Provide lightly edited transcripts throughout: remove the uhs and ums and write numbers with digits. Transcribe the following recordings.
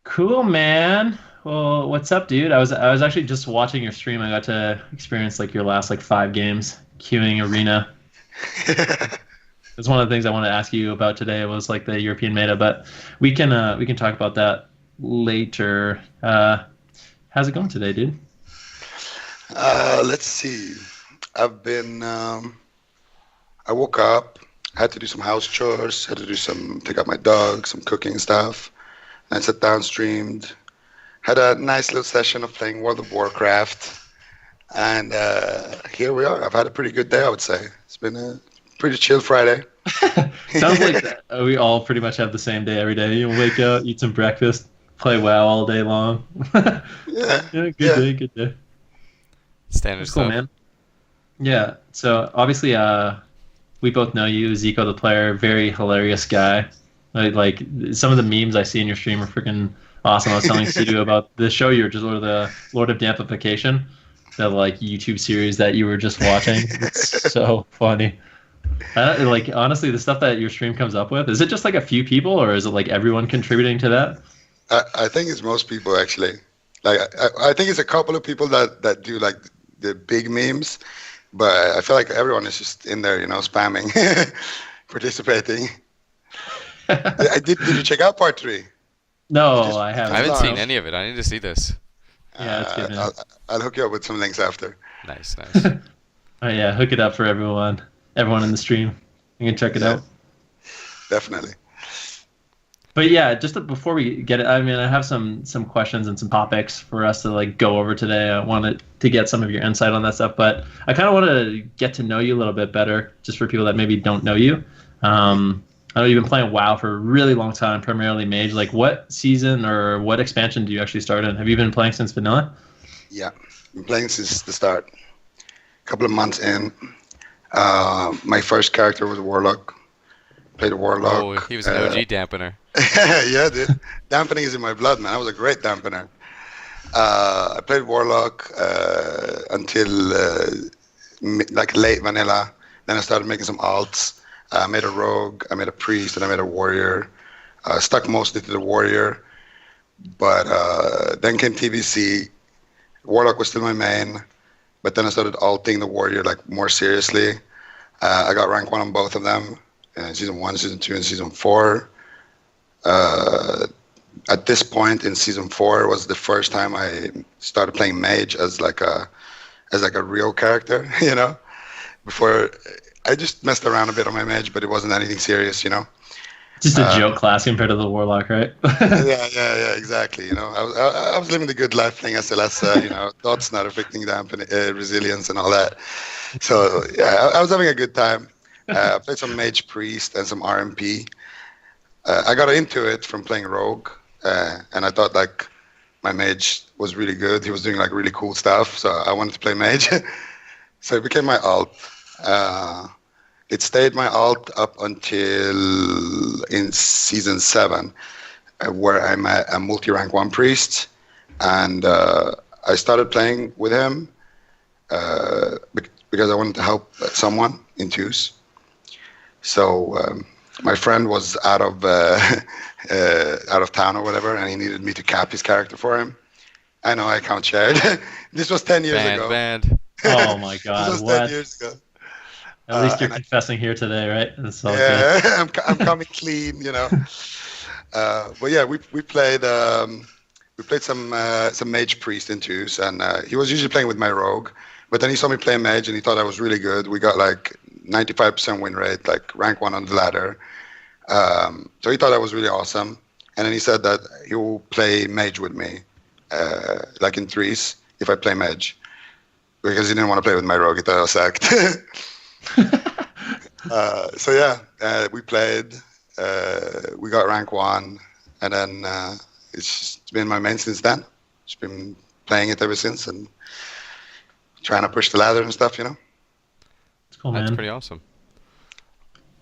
Cool, man. Well, what's up, dude? I was actually just watching your stream. I got to experience like your last like 5 games queuing arena. It's one of the things I want to ask you about today was like the European meta, but we can talk about that later. How's it going today, dude? Let's see. I've been, I woke up, had to do some house chores, had to do take out my dog, some cooking stuff. And I sat down, streamed, had a nice little session of playing World of Warcraft. And here we are. I've had a pretty good day, I would say. It's been a pretty chill Friday. Sounds like that. We all pretty much have the same day every day. You wake up, eat some breakfast, play WoW all day long. Yeah, Yeah, good yeah. day, good day. Standard That's cool, stuff. man. Yeah. So obviously, we both know you, Zico, the player, very hilarious guy. Like some of the memes I see in your stream are freaking awesome. I was telling Cdew about the show you were just, or the Lord of Dampification, the like YouTube series that you were just watching. It's so funny. Like honestly, the stuff that your stream comes up with, is it just like a few people, or is it like everyone contributing to that? I think it's most people actually. Like I think it's a couple of people that do like the big memes, but I feel like everyone is just in there, spamming, participating. Did you check out part three? No, Just I I haven't. haven't no. seen any of it. I need to see this. Yeah, it's good, man. I'll hook you up with some links after. Nice, nice. Oh yeah, hook it up for everyone in the stream. You can check it Yeah, out. definitely. But yeah, before we get it, I mean, I have some questions and some topics for us to like go over today. I wanted to get some of your insight on that stuff, but I kind of want to get to know you a little bit better, just for people that maybe don't know you. I know you've been playing WoW for a really long time, primarily Mage. Like, what season or what expansion do you actually start in? Have you been playing since vanilla? Yeah, been playing since the start. A couple of months in. My first character was a warlock. Played a Oh, warlock. he was an OG dampener. Yeah, dude. Dampening is in my blood, man. I was a great dampener. I played warlock until like late vanilla. Then I started making some alts. I made a rogue, I made a priest, and I made a warrior. Stuck mostly to the warrior, but then came TVC. Warlock was still my main, but then I started alting the warrior like more seriously. I got rank one on both of them, season one, season two, and season four. Uh, at this point in season four was the first time I started playing mage as like a real character, Before I just messed around a bit on my mage, but it wasn't anything serious. Just a Uh, joke class compared to the Warlock, right? yeah, exactly. I was living the good life playing SLS, dots not affecting dampen resilience and all that. So yeah, I was having a good time. I played some mage priest and some RMP. I got into it from playing rogue, and I thought like my mage was really good. He was doing like really cool stuff, so I wanted to play mage. So it became my alt. Uh, it stayed my alt up until in season seven, where I met a multi-rank one priest, and I started playing with him because I wanted to help someone in twos. So my friend was out of town or whatever, and he needed me to cap his character for him. I know I can't share it. This was 10 years Banned, ago. banned. Oh my This God, was 10 what? years ago. At least you're And confessing here today, right? That's all good. yeah, I'm coming clean. But yeah, we played some mage priest in twos, and he was usually playing with my rogue, but then he saw me play mage, and he thought I was really good. We got like 95% win rate, like rank one on the ladder. So he thought I was really awesome, and then he said that he will play mage with me, like in threes, if I play mage, because he didn't want to play with my rogue. He thought I was sacked. So yeah, we played. We got rank one, and then it's been my main since then. Just been playing it ever since, and trying to push the ladder and stuff. It's cool, That's man. pretty awesome.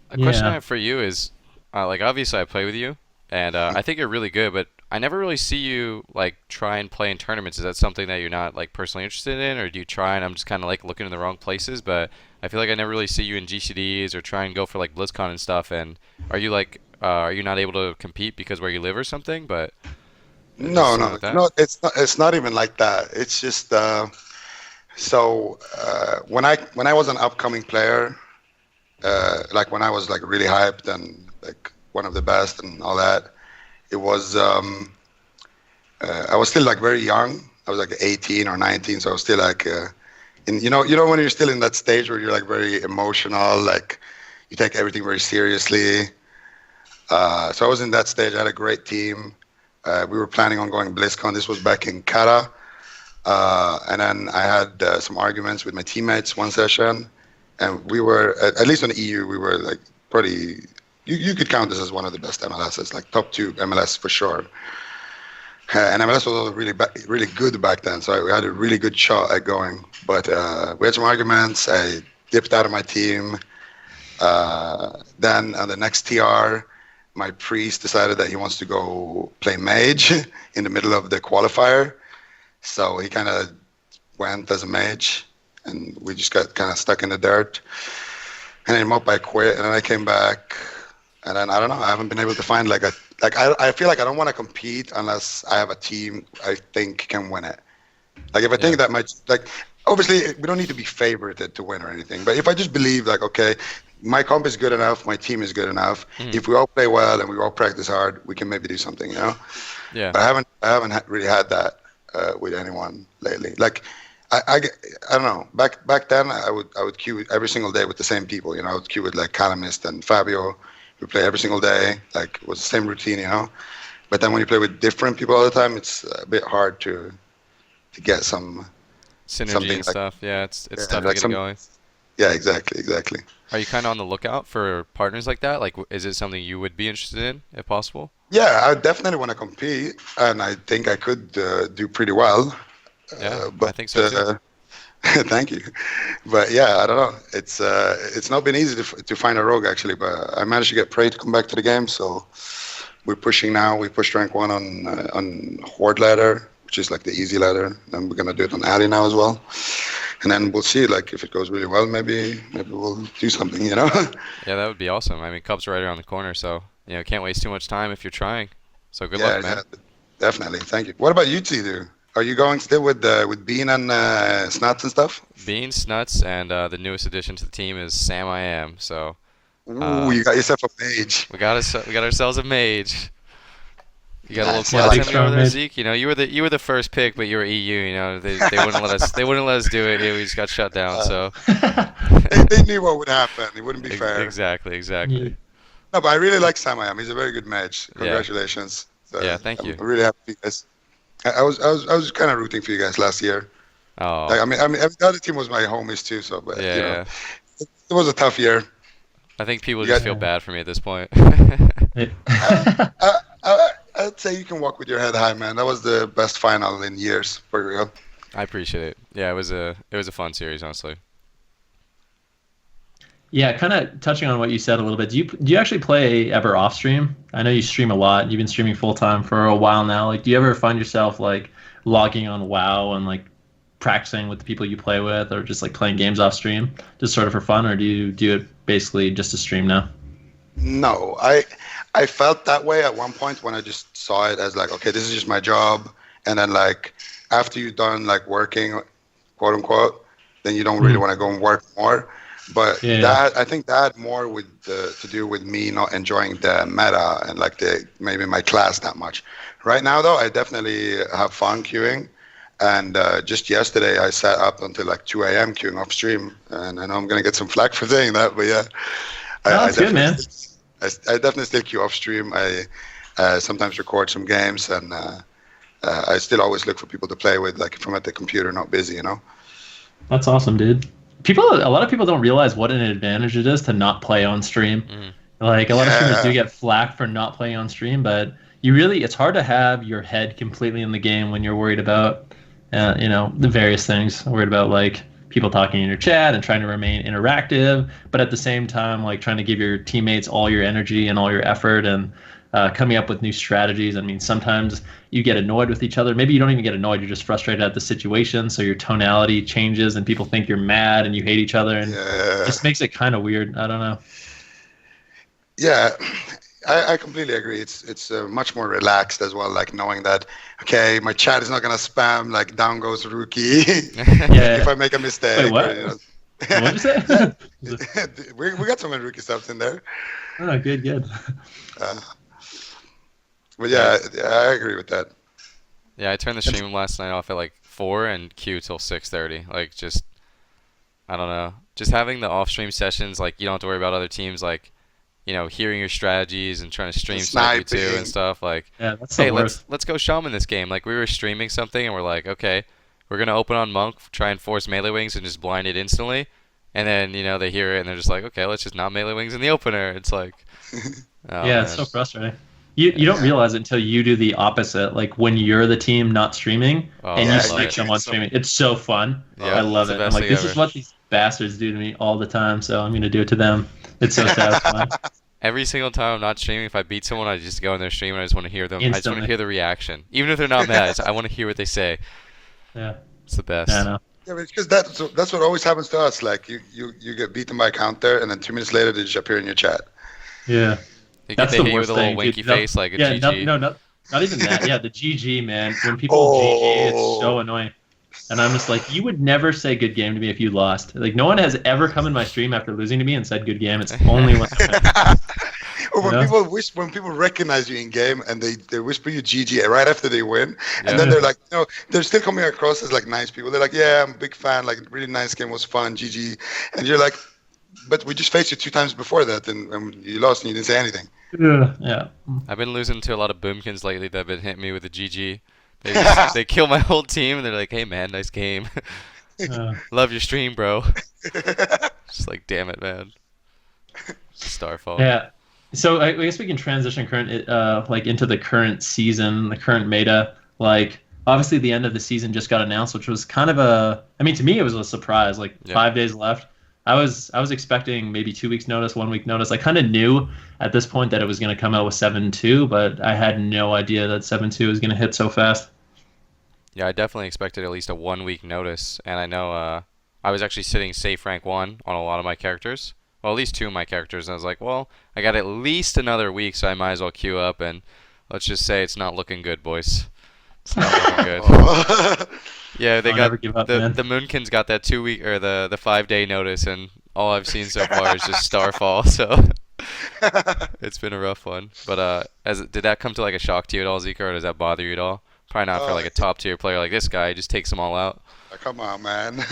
A question I Yeah. have for you is, like, obviously I play with you, and I think you're really good, but I never really see you like try and play in tournaments. Is that something that you're not like personally interested in, or do you try and I'm just kind of like looking in the wrong places? But I feel like I never really see you in GCDs or try and go for like BlizzCon and stuff. And are you not able to compete because where you live or something? But No, Something no, like that? no. It's not even like that. It's just when I was an upcoming player, like when I was like really hyped and like one of the best and all that, it was I was still like very young. I was like 18 or 19, so I was still like you know when you're still in that stage where you're like very emotional, like you take everything very seriously. So I was in that stage. I had a great team. We were planning on going BlizzCon. This was back in Kara. And then I had some arguments with my teammates one session, and we were at least on the EU, we were like pretty. You could count this as one of the best MLSs, like top two MLS for sure. And MLS was also really good back then, so we had a really good shot at going. But we had some arguments. I dipped out of my team. Then on the next TR, my priest decided that he wants to go play mage in the middle of the qualifier. So he kind of went as a mage, and we just got kind of stuck in the dirt. And then I quit, and then I came back, and then I don't know. I haven't been able to find I feel like I don't want to compete unless I have a team I think can win it. Like if I think that might obviously we don't need to be favorited to win or anything, but if I just believe like okay, my comp is good enough, my team is good enough. If we all play well and we all practice hard, we can maybe do something, you know. Yeah. But I haven't really had that with anyone lately. Like I don't know. Back then I would queue every single day with the same people. You know, I would queue with like Calamist and Fabio. We play every single day. Like it was the same routine, you know. But then when you play with different people all the time, it's a bit hard to get some Synergy and stuff. Yeah, it's tough to get it going. Yeah, exactly. Are you kind of on the lookout for partners like that? Like, is it something you would be interested in, if possible? Yeah, I definitely want to compete, and I think I could do pretty well. Yeah, But I think so too. thank you. But yeah, I don't know. It's not been easy to find a rogue actually, but I managed to get Prey to come back to the game, so we're pushing now. We pushed rank 1 on Horde ladder, which is like the easy ladder, and we're gonna do it on Alley now as well. And then we'll see, like if it goes really well, maybe we'll do something, you know. Yeah, that would be awesome. I mean, Cup's right around the corner, so can't waste too much time if you're trying. So good luck, man. Yeah, definitely. Thank you. What about you, Cdew? Are you going still with Bean and Snuts and stuff? Bean, Snuts, and the newest addition to the team is Sam I Am. So Ooh, you got yourself a mage. we got ourselves a mage. You got a little Yeah, plug like in over there, Zeke. You were the first pick, but you were EU. They wouldn't let us do it. We just got shut down. So they knew what would happen. It wouldn't be fair. Exactly. Yeah. No, but I really like Sam I Am. He's a very good mage. Congratulations. So, Yeah, thank you. I'm really happy for you guys. I was kind of rooting for you guys last year. Oh. Like, I mean, the other team was my homies too. So, but Yeah. It was a tough year. I think people just feel bad for me at this point. I'd say you can walk with your head high, man. That was the best final in years, for real. I appreciate it. Yeah, it was a fun series, honestly. Yeah, kind of touching on what you said a little bit. Do you actually play ever off stream? I know you stream a lot. You've been streaming full time for a while now. Like, do you ever find yourself like logging on WoW and like practicing with the people you play with, or just like playing games off stream, just sort of for fun, or do you do it basically just to stream now? No, I felt that way at one point when I just saw it as like, okay, this is just my job, and then like after you're done like working, quote unquote, then you don't really want to go and work more. But I think that had more with to do with me not enjoying the meta and like maybe my class that much. Right now though, I definitely have fun queuing, and just yesterday I sat up until like 2 a.m. queuing off stream, and I know I'm gonna get some flack for saying that, but yeah, That's good, man. I definitely still queue off stream. I sometimes record some games, and I still always look for people to play with, like if I'm at the computer not busy, you know. That's awesome, dude. A lot of people don't realize what an advantage it is to not play on stream. Like a lot of streamers do get flack for not playing on stream, but it's hard to have your head completely in the game when you're worried about, the various things. Worried about like people talking in your chat and trying to remain interactive, but at the same time, like trying to give your teammates all your energy and all your effort and coming up with new strategies. I mean, sometimes you get annoyed with each other. Maybe you don't even get annoyed. You're just frustrated at the situation. So your tonality changes and people think you're mad and you hate each other. And it just makes it kind of weird. I don't know. Yeah. I completely agree. It's much more relaxed as well. Like knowing that, okay, my chat is not gonna spam like down goes rookie Yeah. if I make a mistake. Wait, what? Or, you know. What'd you say? we got some Venruki stuff in there. Oh, good. Uh, but yeah, I agree with that. Yeah, I turned the stream last night off at like 4 and queue till 6:30. Like just I don't know. Just having the off-stream sessions, like you don't have to worry about other teams, like hearing your strategies and trying to stream snipe you too Sniping. and stuff. Like, Yeah, that's hey, the worst. let's go shaman this game. Like we were streaming something and we're like, okay, we're gonna open on monk, try and force melee wings and just blind it instantly. And then they hear it and they're just like, okay, let's just not melee wings in the opener. It's like, oh, Yeah, it's so frustrating. You don't realize it until you do the opposite. Like when you're the team not streaming and I you love snipe it. someone streaming. It's so fun. Yeah, I love it's it. the I'm best like, thing this is ever. what these bastards do to me all the time, so I'm gonna do it to them. It's so satisfying. Every single time I'm not streaming, if I beat someone, I just go in their stream and I just want to hear them. I just want to Instantly. hear the reaction, even if they're not mad. I want to hear what they say. Yeah. It's the best. I know. Yeah, but it's because that's what always happens to us. Like you get beaten by a counter, and then 2 minutes later they just appear in your chat. Yeah. They That's hit the you with worst a little thing, winky dude. face like a Yeah, GG. not even that. Yeah, the GG, man. When people GG, it's so annoying. And I'm just like, you would never say good game to me if you lost. Like, no one has ever come in my stream after losing to me and said good game. It's only when Or when Yeah. when people recognize you in game and they whisper you GG right after they win, Yeah. and then they're like, they're still coming across as like nice people. They're like, yeah, I'm a big fan. Like, really nice game, was fun, GG. And you're like, but we just faced you 2 times before that, and you lost and you didn't say anything. Yeah. I've been losing to a lot of boomkins lately that have been hitting me with a GG. They kill my whole team and they're like, hey man, nice game. Love your stream, bro. Just like, damn it, man. Starfall. Yeah. So I guess we can transition like into the current season, the current meta. Like obviously the end of the season just got announced, which was kind of to me it was a surprise. Like 5 days left. I was expecting maybe 2 weeks notice, 1 week notice. I kind of knew at this point that it was going to come out with 7.2, but I had no idea that 7.2 was going to hit so fast. Yeah, I definitely expected at least a 1 week notice, and I know I was actually sitting safe rank 1 on a lot of my characters. Well, at least 2 of my characters, and I was like, well, I got at least another week, so I might as well queue up, and let's just say it's not looking good, boys. It's not looking good. Yeah, they Don't got ever give up, man. the Moonkins got that 2 week or the 5 day notice, and all I've seen so far is just Starfall. So it's been a rough one. But did that come to like a shock to you at all, Ziqo, or does that bother you at all? Probably not for like a top tier player like this guy. He just takes them all out. Come on, man.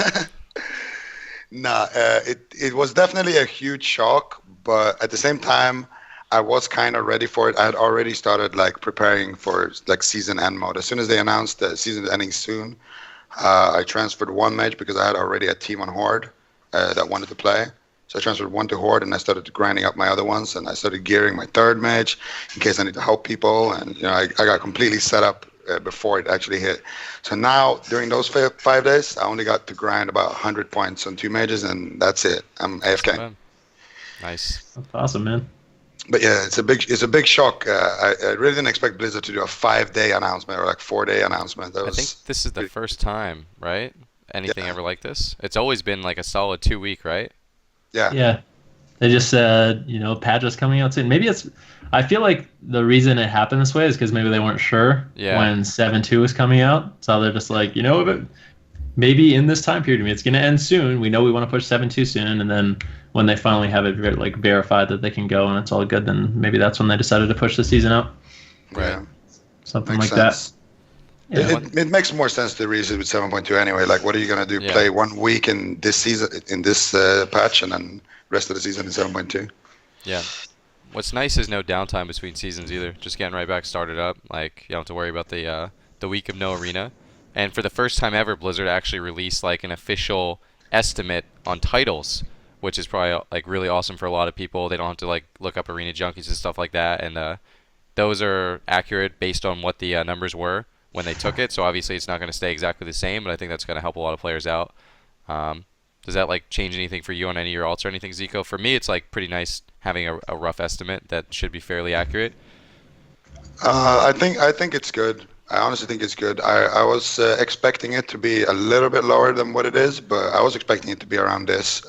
Nah, it was definitely a huge shock, but at the same time, I was kind of ready for it. I had already started like preparing for like season end mode. As soon as they announced the season ending soon, I transferred one mage because I had already a team on Horde that wanted to play. So I transferred one to Horde, and I started grinding up my other ones, and I started gearing my third mage in case I need to help people. And I got completely set up before it actually hit. So now during those 5 days, I only got to grind about 100 points on 2 mages, and that's it. I'm AFK. Nice. That's awesome, man. But yeah, it's a big shock. I really didn't expect Blizzard to do a 5-day announcement or like 4-day announcement. I think this is the first time, right? Anything ever like this? It's always been like a solid 2 week, right? Yeah. Yeah. They just said, patch is coming out soon. Maybe I feel like the reason it happened this way is because maybe they weren't sure when 7.2 was coming out. So they're just like, maybe in this time period, it's going to end soon. We know we want to push 7.2 soon. And then when they finally have it verified that they can go and it's all good, then maybe that's when they decided to push the season out. Right. Yeah. Something Makes like sense. that. Yeah. It makes more sense to release it with 7.2 anyway. Like, what are you going to do? Yeah. Play 1 week in this season, in this patch, and then rest of the season in 7.2? Yeah. What's nice is no downtime between seasons either. Just getting right back started up. Like, you don't have to worry about the week of no arena. And for the first time ever, Blizzard actually released like an official estimate on titles, which is probably like really awesome for a lot of people. They don't have to like look up arena junkies and stuff like that. And those are accurate based on what the numbers were when they took it. So obviously it's not going to stay exactly the same, but I think that's going to help a lot of players out. Does that like change anything for you on any of your alts or anything, Ziqo? For me, it's like pretty nice having a rough estimate that should be fairly accurate. I think it's good. I honestly think it's good. I was expecting it to be a little bit lower than what it is, but I was expecting it to be around this.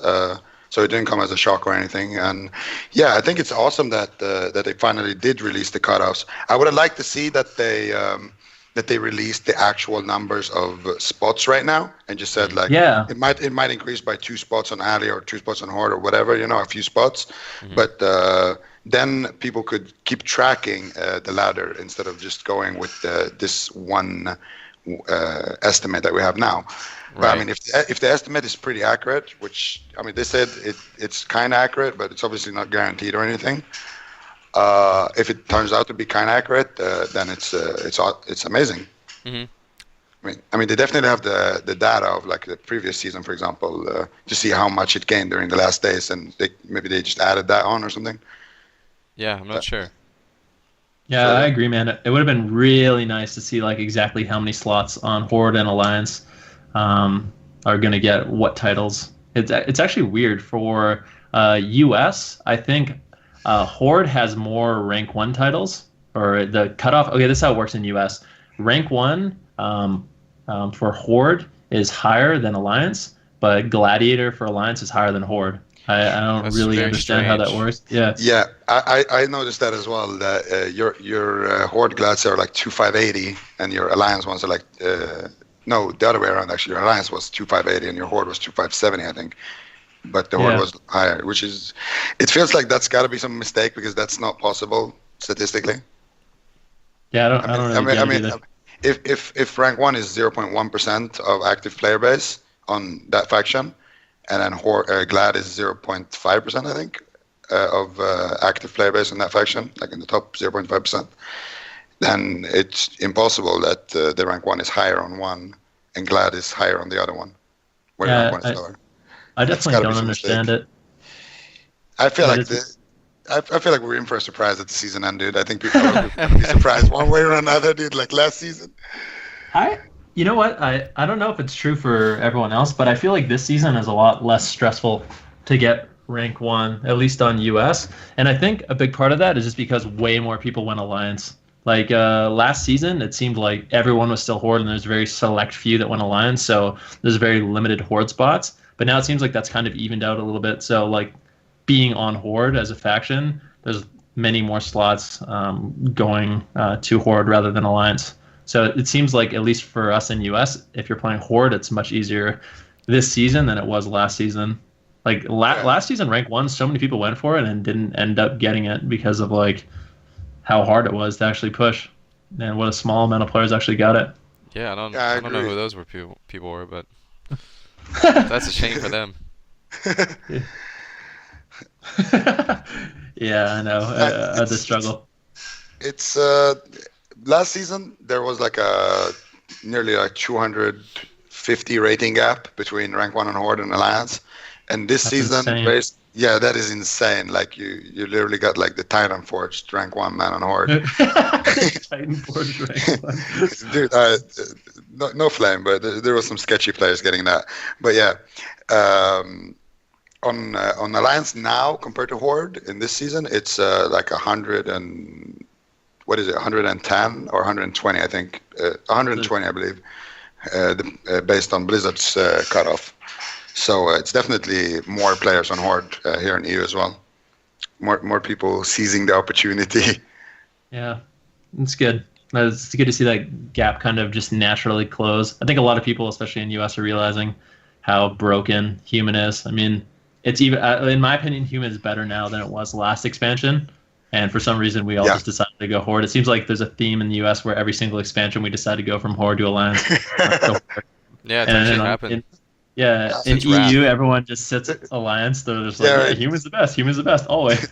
So so it didn't come as a shock or anything. And yeah, I think it's awesome that they finally did release the cutoffs. I would have liked to see that they released the actual numbers of spots right now and just said like it might increase by 2 spots on alley or 2 spots on horde or whatever, a few spots, but then people could keep tracking the ladder instead of just going with this one estimate that we have now. Right. But I mean, if the estimate is pretty accurate, which I mean they said it's kind of accurate, but it's obviously not guaranteed or anything. If it turns out to be kind of accurate, then it's amazing. I mean, they definitely have the data of like the previous season, for example, to see how much it gained during the last days, and maybe they just added that on or something. Yeah, I'm not sure. Yeah, I agree, man. It would have been really nice to see like exactly how many slots on Horde and Alliance are going to get what titles. It's actually weird for US. I think Horde has more rank 1 titles, or the cutoff. Okay, this is how it works in US. Rank 1 for Horde is higher than Alliance, but Gladiator for Alliance is higher than Horde. I don't That's really very understand strange. how that works. Yeah. Yeah, I noticed that as well. That your Horde Glads are like 2580, and your Alliance ones are like no, the other way around actually. Your Alliance was 2580, and your Horde was 2570, I think. But the Horde was higher, which is, it feels like that's got to be some mistake because that's not possible statistically. Yeah, I don't really get it either. If rank 1 is 0.1% of active player base on that faction, and then Glad is 0.5%, I think, of active player base on that faction, like in the top 0.5%, then it's impossible that the rank 1 is higher on one and Glad is higher on the other one, where rank 1 is lower. I definitely don't understand it. I feel like I feel like we're in for a surprise at the season end, dude. I think people will be surprised one way or another, dude, like last season. You know what? I don't know if it's true for everyone else, but I feel like this season is a lot less stressful to get rank 1, at least on US. And I think a big part of that is just because way more people went Alliance. Like last season, it seemed like everyone was still Horde, and there's a very select few that went Alliance, so there's very limited Horde spots. But now it seems like that's kind of evened out a little bit. So like being on Horde as a faction, there's many more slots going to Horde rather than Alliance. So it seems like, at least for us in US, if you're playing Horde, it's much easier this season than it was last season. Like last season, rank 1, so many people went for it and didn't end up getting it because of like how hard it was to actually push, and what a small amount of players actually got it. Yeah, I don't know who those people were, but that's a shame for them. Yeah, I know. The struggle. It's last season there was like a nearly like 250 rating gap between rank 1 and Horde and Alliance, and this season, that is insane. Like you literally got like the Titan Forged rank 1 man on Horde. Titan Forged rank 1. Dude, no flame, but there was some sketchy players getting that. But yeah, on Alliance now compared to Horde in this season, it's like 100 and what is it, 110 or 120, I think, 120, I believe, based on Blizzard's cutoff. So it's definitely more players on Horde here in EU as well. More people seizing the opportunity. Yeah, it's good. It's good to see that gap kind of just naturally close. I think a lot of people, especially in US, are realizing how broken Human is. I mean, it's even, in my opinion, Human is better now than it was last expansion. And for some reason, we all just decided to go Horde. It seems like there's a theme in the US where every single expansion we decide to go from Horde to Alliance. Yeah, it's actually happened. In EU, everyone just sits Alliance. They're just like, Human's the best. Human's the best always.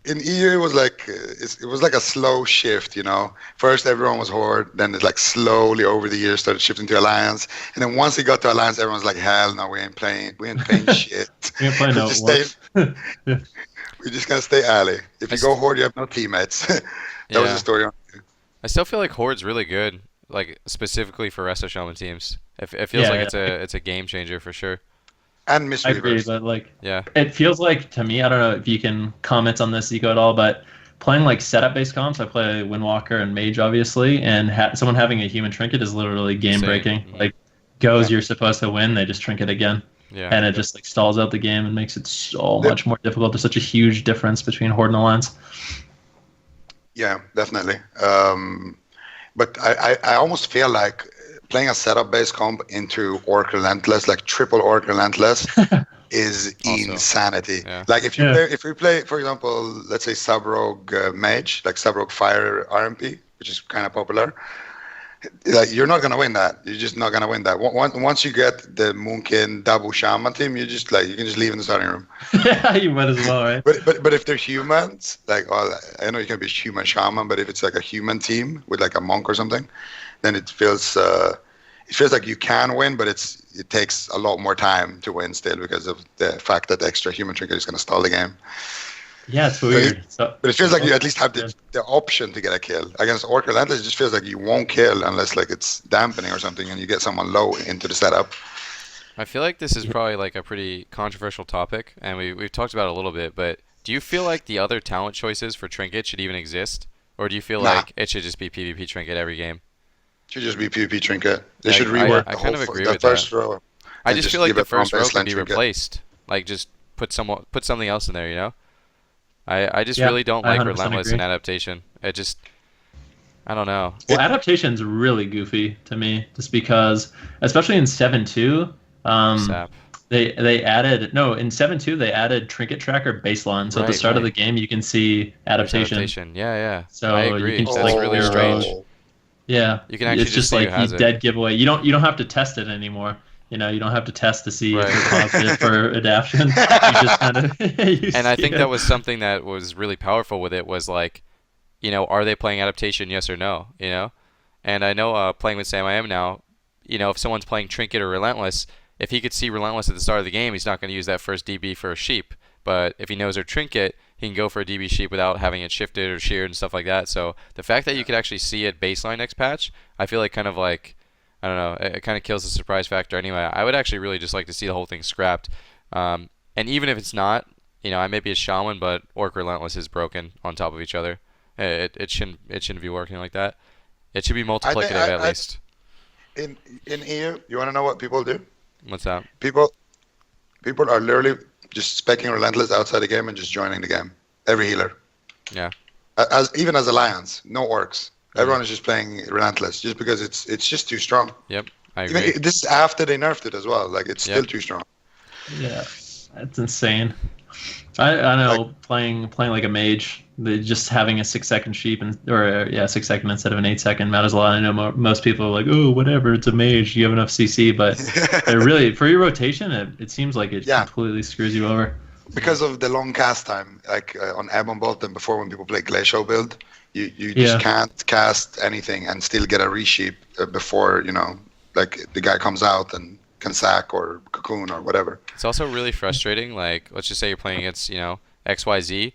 In EU, it was like a slow shift, you know. First, everyone was Horde, then it like slowly over the years started shifting to Alliance, and then once it got to Alliance, everyone's like, "Hell no, we ain't playing shit. We ain't playing no We're just gonna stay alley. If you go Horde, you have no teammates." That was the story. I still feel like Horde's really good, like specifically for Resto Shaman teams. It feels like it's a game changer for sure. And Mystery I agree, Verse. but like, it feels like to me, I don't know if you can comment on this, Ziqo, at all, but playing like setup-based comps, I play Windwalker and Mage, obviously, and someone having a Human Trinket is literally game-breaking. Like, you're supposed to win, they just trinket again. Yeah. and it just like stalls out the game and makes it so much more difficult. There's such a huge difference between Horde and Alliance. Yeah, definitely. But I almost feel like playing a setup-based comp into Orc Relentless, like triple Orc Relentless, is Also, insanity. yeah. Like if you play, for example, let's say Sub-Rogue Mage, like Sub-Rogue Fire RMP, which is kind of popular. Like you're not gonna win that. You're just not gonna win that. Once you get the Moonkin Dabu Shaman team, you just like you can just leave in the starting room. Yeah, you might as well, right? But if they're humans, like I know you can be human shaman, but if it's like a human team with like a monk or something, then it feels like you can win, but it takes a lot more time to win still because of the fact that the extra human trinket is gonna stall the game. Yeah, it's weird. But it feels like you at least have the option to get a kill. Against Orc Relentless, it just feels like you won't kill unless like it's dampening or something and you get someone low into the setup. I feel like this is probably like a pretty controversial topic, and we've talked about it a little bit, but do you feel like the other talent choices for Trinket should even exist? Or do you feel like it should just be PvP Trinket every game? It should just be PvP Trinket. They Yeah, should rework I the kind whole of agree the with first that. row. I and just feel like give the it one first row can baseline be trinket. replaced. Like just put something else in there, you know? I just Yeah, really don't I like 100% Relentless agree. in adaptation. It just I don't know. Well, adaptation's really goofy to me, just because, especially in 7.2, Sap. they added in 7.2 they added trinket tracker baseline. So at the Right, start of the right. game, you can see adaptation. Yeah, yeah. So I you agree. can just, That's like, really clear strange. road. Yeah, You can actually it's just just see who like has you it. dead giveaway. You don't have to test it anymore. You know, you don't have to test to see if Right. you're positive for adaptation. You just kind of And I think that was something that was really powerful with it was like, you know, are they playing adaptation, yes or no, you know? And I know playing with Sam I am now, you know, if someone's playing Trinket or Relentless, if he could see Relentless at the start of the game, he's not going to use that first DB for a sheep. But if he knows they're Trinket, he can go for a DB sheep without having it shifted or sheared and stuff like that. So the fact that you could actually see it baseline next patch, I feel like kind of like, I don't know, it kind of kills the surprise factor anyway. I would actually really just like to see the whole thing scrapped. And even if it's not, you know, I may be a shaman, but Orc Relentless is broken on top of each other. It shouldn't be working like that. It should be multiplicative at least. In EU, you want to know what people do? What's that? People are literally just specking Relentless outside the game and just joining the game. Every healer. Yeah. Even as Alliance, no orcs. Everyone is just playing Relentless just because it's just too strong. Yep. I agree. This is after they nerfed it as well. Like it's still too strong. Yeah, that's insane. I know, playing like a mage, just having a 6-second sheep 6-second instead of an 8-second matters a lot. I know most people are like, oh, whatever, it's a mage, you have enough CC, but it really, for your rotation, it seems like it completely screws you over. Because of the long cast time, like on Ebon Bolt and before when people play Glacial build, you just can't cast anything and still get a resheep before, you know, like the guy comes out and can sack or cocoon or whatever. It's also really frustrating. Like, let's just say you're playing against, you know, XYZ.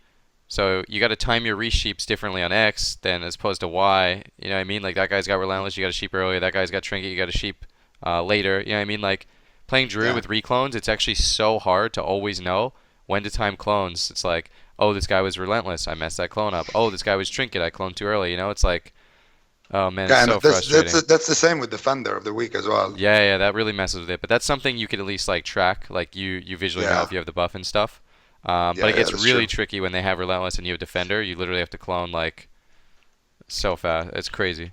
So you got to time your resheeps differently on X than as opposed to Y. You know what I mean? Like that guy's got Relentless, you got a sheep earlier. That guy's got Trinket, you got a sheep later. You know what I mean? Like playing Druid with reclones, it's actually so hard to always know when to time clones. It's like, oh, this guy was Relentless, I messed that clone up. Oh, this guy was Trinket, I cloned too early. You know, it's like, oh man, it's so frustrating. That's the same with Defender of the Week as well. Yeah, that really messes with it. But that's something you could at least like track, like you visually know if you have the buff and stuff. But it gets really tricky when they have Relentless and you have Defender. You literally have to clone like so fast. It's crazy.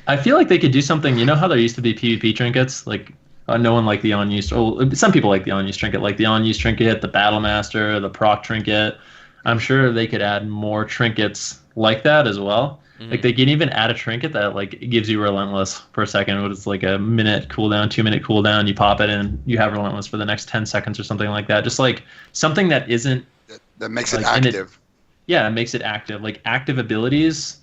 I feel like they could do something. You know how there used to be PvP trinkets? Like no one liked the on-use. Oh, some people like the on-use trinket, like the on-use trinket, the Battle Master, the proc trinket. I'm sure they could add more trinkets like that as well. Mm-hmm. Like they can even add a trinket that like gives you Relentless for a second. It's like a minute cooldown, 2-minute cooldown. You pop it in, you have Relentless for the next 10 seconds or something like that. Just like something that isn't that makes it active. It makes it active. Like active abilities.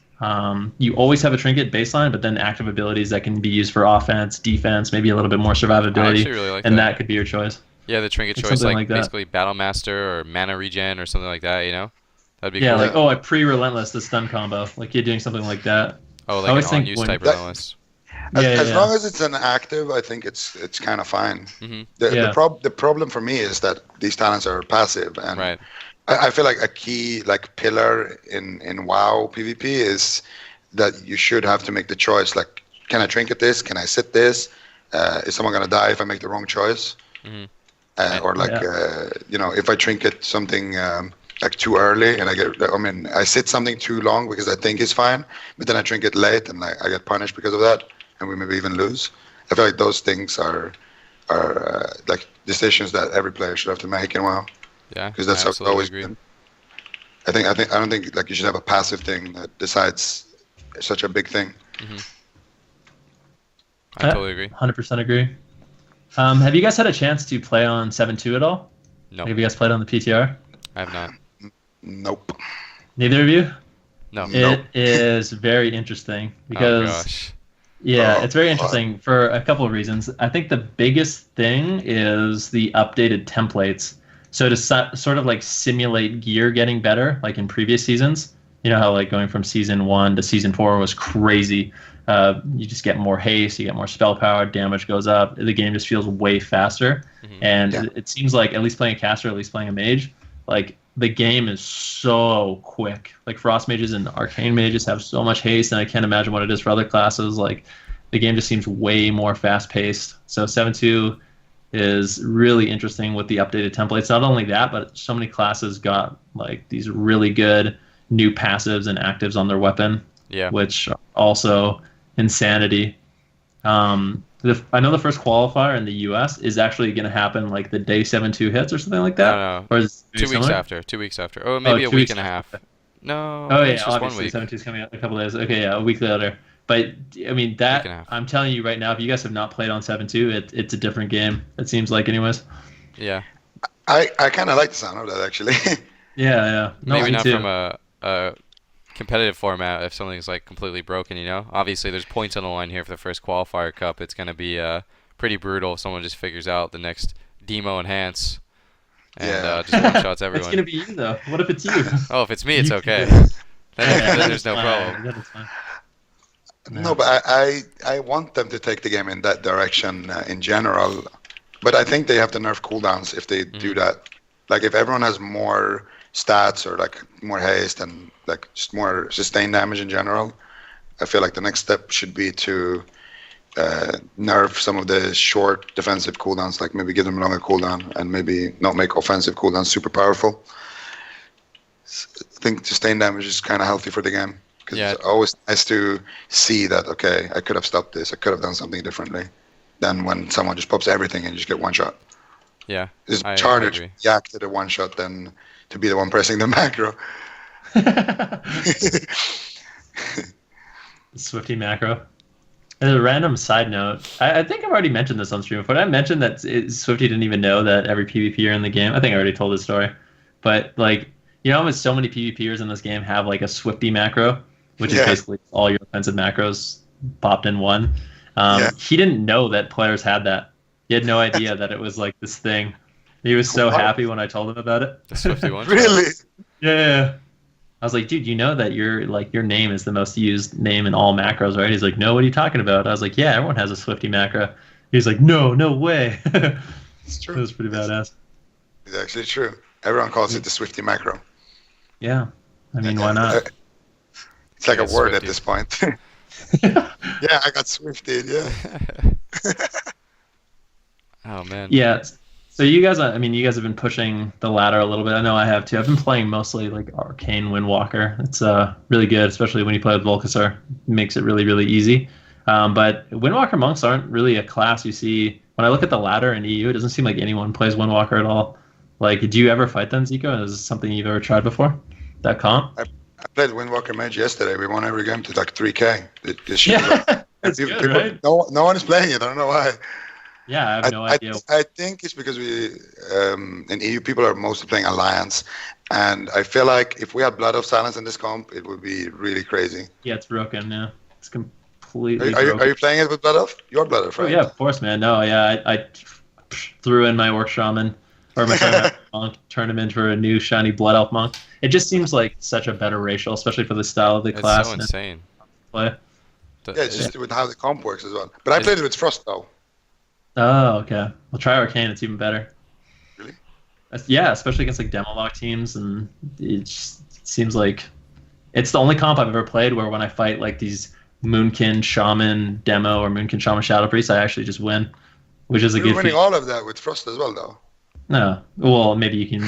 You always have a trinket baseline, but then active abilities that can be used for offense, defense, maybe a little bit more survivability, really like that could be your choice. Yeah, the trinket choice, like basically Battle Master or Mana Regen or something like that, you know? That'd be cool. Yeah, like, I pre-Relentless the stun combo. Like you're doing something like that. Oh, like an on-use type Relentless. As long as it's an active, I think it's kind of fine. Mm-hmm. The problem for me is that these talents are passive, and I feel like a key like pillar in WoW PvP is that you should have to make the choice. Like, can I trinket this? Can I sit this? is someone gonna die if I make the wrong choice? Mhm. Or like if I trinket something like too early and I sit something too long because I think it's fine, but then I trinket late and I get punished because of that, and we maybe even lose. I feel like those things are like decisions that every player should have to make in WoW. Yeah, Because that's I how it's absolutely always agree. been. I don't think like you should have a passive thing that decides such a big thing. I totally agree. 100% agree. Have you guys had a chance to play on 7.2 at all? No, Have you guys played on the PTR? I have not. Nope. Neither of you? No. Nope. It is very interesting Oh because gosh. it's very interesting for a couple of reasons. I think the biggest thing is the updated templates. So to sort of like simulate gear getting better, like in previous seasons, you know how like going from season 1 to season 4 was crazy. You just get more haste, you get more spell power, damage goes up. The game just feels way faster. And it seems like at least playing a caster, at least playing a mage, like the game is so quick. Like frost mages and arcane mages have so much haste, and I can't imagine what it is for other classes. Like the game just seems way more fast paced. So 7.2 is really interesting with the updated templates. Not only that, but so many classes got like these really good new passives and actives on their weapon, which are also insanity. I know the first qualifier in the U.S. is actually going to happen like the day 7.2 hits or something like that. No. Or is it 2 weeks similar? after. 2 weeks after. Oh, maybe a 2 week weeks and a half. after. No. Oh it's yeah, just 1 obviously week. 7.2 is coming out in a couple days. Okay, yeah, a week later. But I mean Week and a that half. I'm telling you right now, if you guys have not played on 7.2, it's a different game. It seems like, anyways. Yeah. I kind of like the sound of that actually. Yeah. No, Maybe me not too. from a competitive format if something's like completely broken, you know? Obviously, there's points on the line here for the first qualifier cup. It's going to be pretty brutal if someone just figures out the next Demo enhance and just one-shots everyone. It's gonna be you though. What if it's you? Oh, if it's me, it's You okay. can do it. Then there's no Fine. problem. Then it's fine. No, but I want them to take the game in that direction in general. But I think they have to nerf cooldowns if they do that. Like if everyone has more stats or like more haste and like just more sustained damage in general, I feel like the next step should be to nerf some of the short defensive cooldowns, like maybe give them a longer cooldown and maybe not make offensive cooldowns super powerful. I think sustained damage is kind of healthy for the game because it's always nice to see that, okay, I could have stopped this, I could have done something differently than when someone just pops everything and you just get one shot. Yeah, It's I harder agree. to yak to the one shot than to be the one pressing the macro. Swifty macro. As a random side note, I think I've already mentioned this on stream before. Did I mentioned that Swifty didn't even know that every PvPer in the game. I think I already told this story, but like almost so many PvPers in this game have like a Swifty macro, which is basically all your offensive macros popped in one. He didn't know that players had that. He had no idea that it was like this thing. He was so happy when I told him about it. The Swifty one. Really? Yeah. I was like, dude, you know that your name is the most used name in all macros, right? He's like, no, what are you talking about? I was like, yeah, everyone has a Swifty macro. He's like, no way. It's true. It was pretty badass. It's actually true. Everyone calls it the Swifty macro. Yeah. I mean, why not? It's like a word Swifty. at this point. Yeah, I got Swifted, yeah. Oh man. Yeah. So you guys have been pushing the ladder a little bit. I know I have too. I've been playing mostly like Arcane Windwalker. It's really good, especially when you play with Volcasaur. It makes it really, really easy. But Windwalker monks aren't really a class you see. When I look at the ladder in EU, it doesn't seem like anyone plays Windwalker at all. Like, do you ever fight them, Ziqo? Is this something you've ever tried before? That comp? I played Windwalker Mage yesterday. We won every game to like 3K. This shit Yeah, that's good, right? No one is playing it. I don't know why. Yeah, I have no idea. I think it's because we in EU people are mostly playing Alliance, and I feel like if we had Blood of Silence in this comp, it would be really crazy. Yeah, it's broken. Yeah, it's completely. Are you playing it with Blood of? You're Blood of, right? Oh yeah, of course, man. No, yeah, I threw in my Orc Shaman or my monk, turned him into a new shiny Blood Elf monk. It just seems like such a better racial, especially for the style of the class. It's so insane. Play. Yeah, it's just with how the comp works as well. But I played it with Frost though. Oh, okay. Well, try Arcane. It's even better. Really? Yeah, especially against like demo lock teams, and it seems like it's the only comp I've ever played where when I fight like these Moonkin Shaman demo or Moonkin Shaman Shadow Priest, I actually just win, which is a You're good winning feat. all of that with Frost as well, though. No, well, maybe you can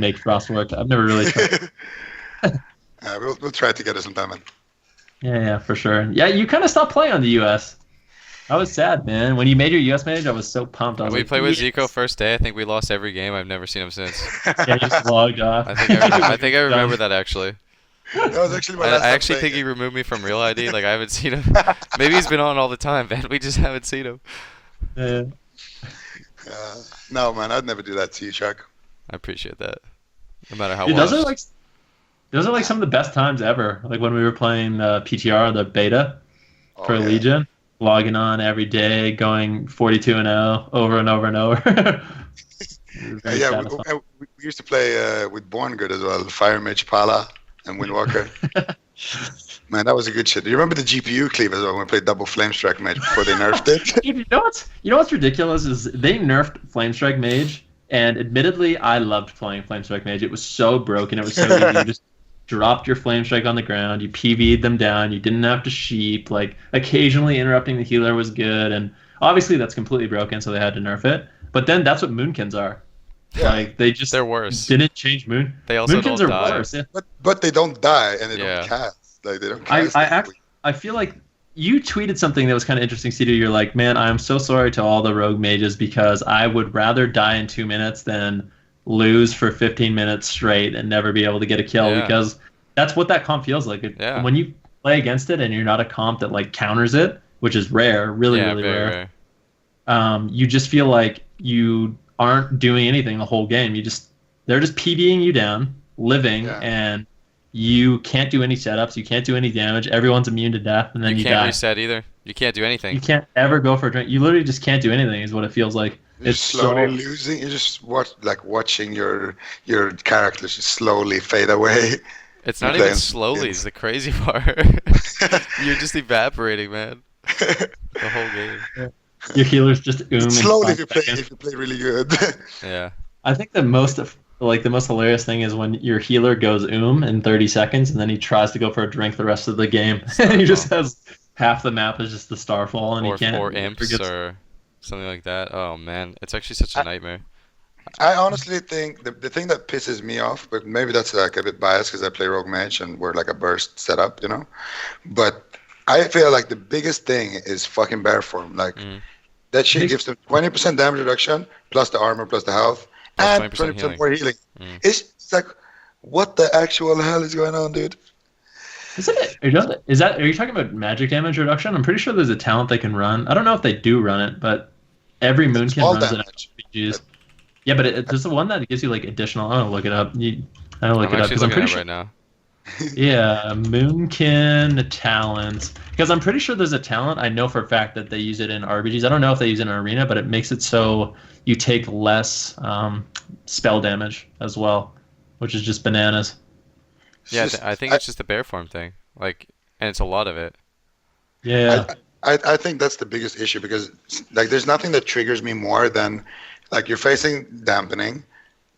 make Frost work. I've never really tried. We'll try together sometime, man. Yeah, for sure. Yeah, you kind of stopped playing on the US. I was sad, man. When you made your US mage, I was so pumped. I was We like, played with yes. Ziqo first day. I think we lost every game. I've never seen him since. Yeah, you just logged off. I think I remember that actually. That was actually my I last time actually think playing he removed me from Real ID. Like I haven't seen him. Maybe he's been on all the time, man. We just haven't seen him. Yeah. No, man, I'd never do that to you, Chuck. I appreciate that. No matter how Dude, well. those are like some of the best times ever. Like when we were playing PTR, the beta for yeah. Legion, logging on every day, going 42-0 over and over and over. It was very satisfying. We used to play with Born Good as well, Fire Mage Pala and Windwalker. Man, that was a good shit. Do you remember the GPU cleave as well when we played double Flame Strike Mage before they nerfed it? Dude, you know what's ridiculous is they nerfed Flamestrike Mage, and admittedly, I loved playing Flamestrike Mage. It was so broken. It was so easy. You just dropped your Flamestrike on the ground. You PV'd them down. You didn't have to sheep. Like occasionally interrupting the healer was good, and obviously that's completely broken, so they had to nerf it. But then that's what Moonkins are. Yeah. Like they're worse. Didn't change Moon. They also Moonkins don't are die. worse. Yeah. But they don't die and they Yeah. don't cast. Like they don't cast. I feel like you tweeted something that was kind of interesting, Cdew. You're like, man, I'm so sorry to all the rogue mages because I would rather die in 2 minutes than lose for 15 minutes straight and never be able to get a kill, Yeah. because that's what that comp feels like. Yeah. When you play against it and you're not a comp that like counters it, which is rare, really Yeah, really very rare. You just feel like you aren't doing anything the whole game. They're just PBing you down, living, Yeah. and you can't do any setups. You can't do any damage. Everyone's immune to death, and then you can't die. reset either. You can't do anything. You can't ever go for a drink. You literally just can't do anything. Is what it feels like. You're It's slowly so losing. You're just watching your characters just slowly fade away. It's not You're even playing slowly. skins. Is the crazy part. You're just evaporating, man. The whole game. your healers just in Slowly 5 if seconds. you play really good. Yeah. I think the most hilarious thing is when your healer goes in 30 seconds, and then he tries to go for a drink the rest of the game, and he just has half the map is just the starfall, and he can't. Or imps or something like that. Oh man, it's actually such a nightmare. I honestly think the thing that pisses me off, but maybe that's like a bit biased because I play Rogue Mage and we're like a burst setup, you know. But I feel like the biggest thing is fucking bear form. Like that shit gives them 20% damage reduction plus the armor plus the health Plus and 20% 20% more healing. It's like, what the actual hell is going on, dude? Isn't it? Are you talking about magic damage reduction? I'm pretty sure there's a talent they can run. I don't know if they do run it, but every Moonkin all runs it damage. at RPGs. Yeah, but there's the one that gives you like additional. I don't look it up. I don't look I'm it up actually because I'm looking pretty at it sure. right now. Yeah, Moonkin talent. Because I'm pretty sure there's a talent. I know for a fact that they use it in RPGs. I don't know if they use it in Arena, but it makes it so you take less spell damage as well, which is just bananas. Yeah, Just- I think it's just a bear form thing. Like, and it's a lot of it. Yeah. I think that's the biggest issue because like there's nothing that triggers me more than like you're facing dampening.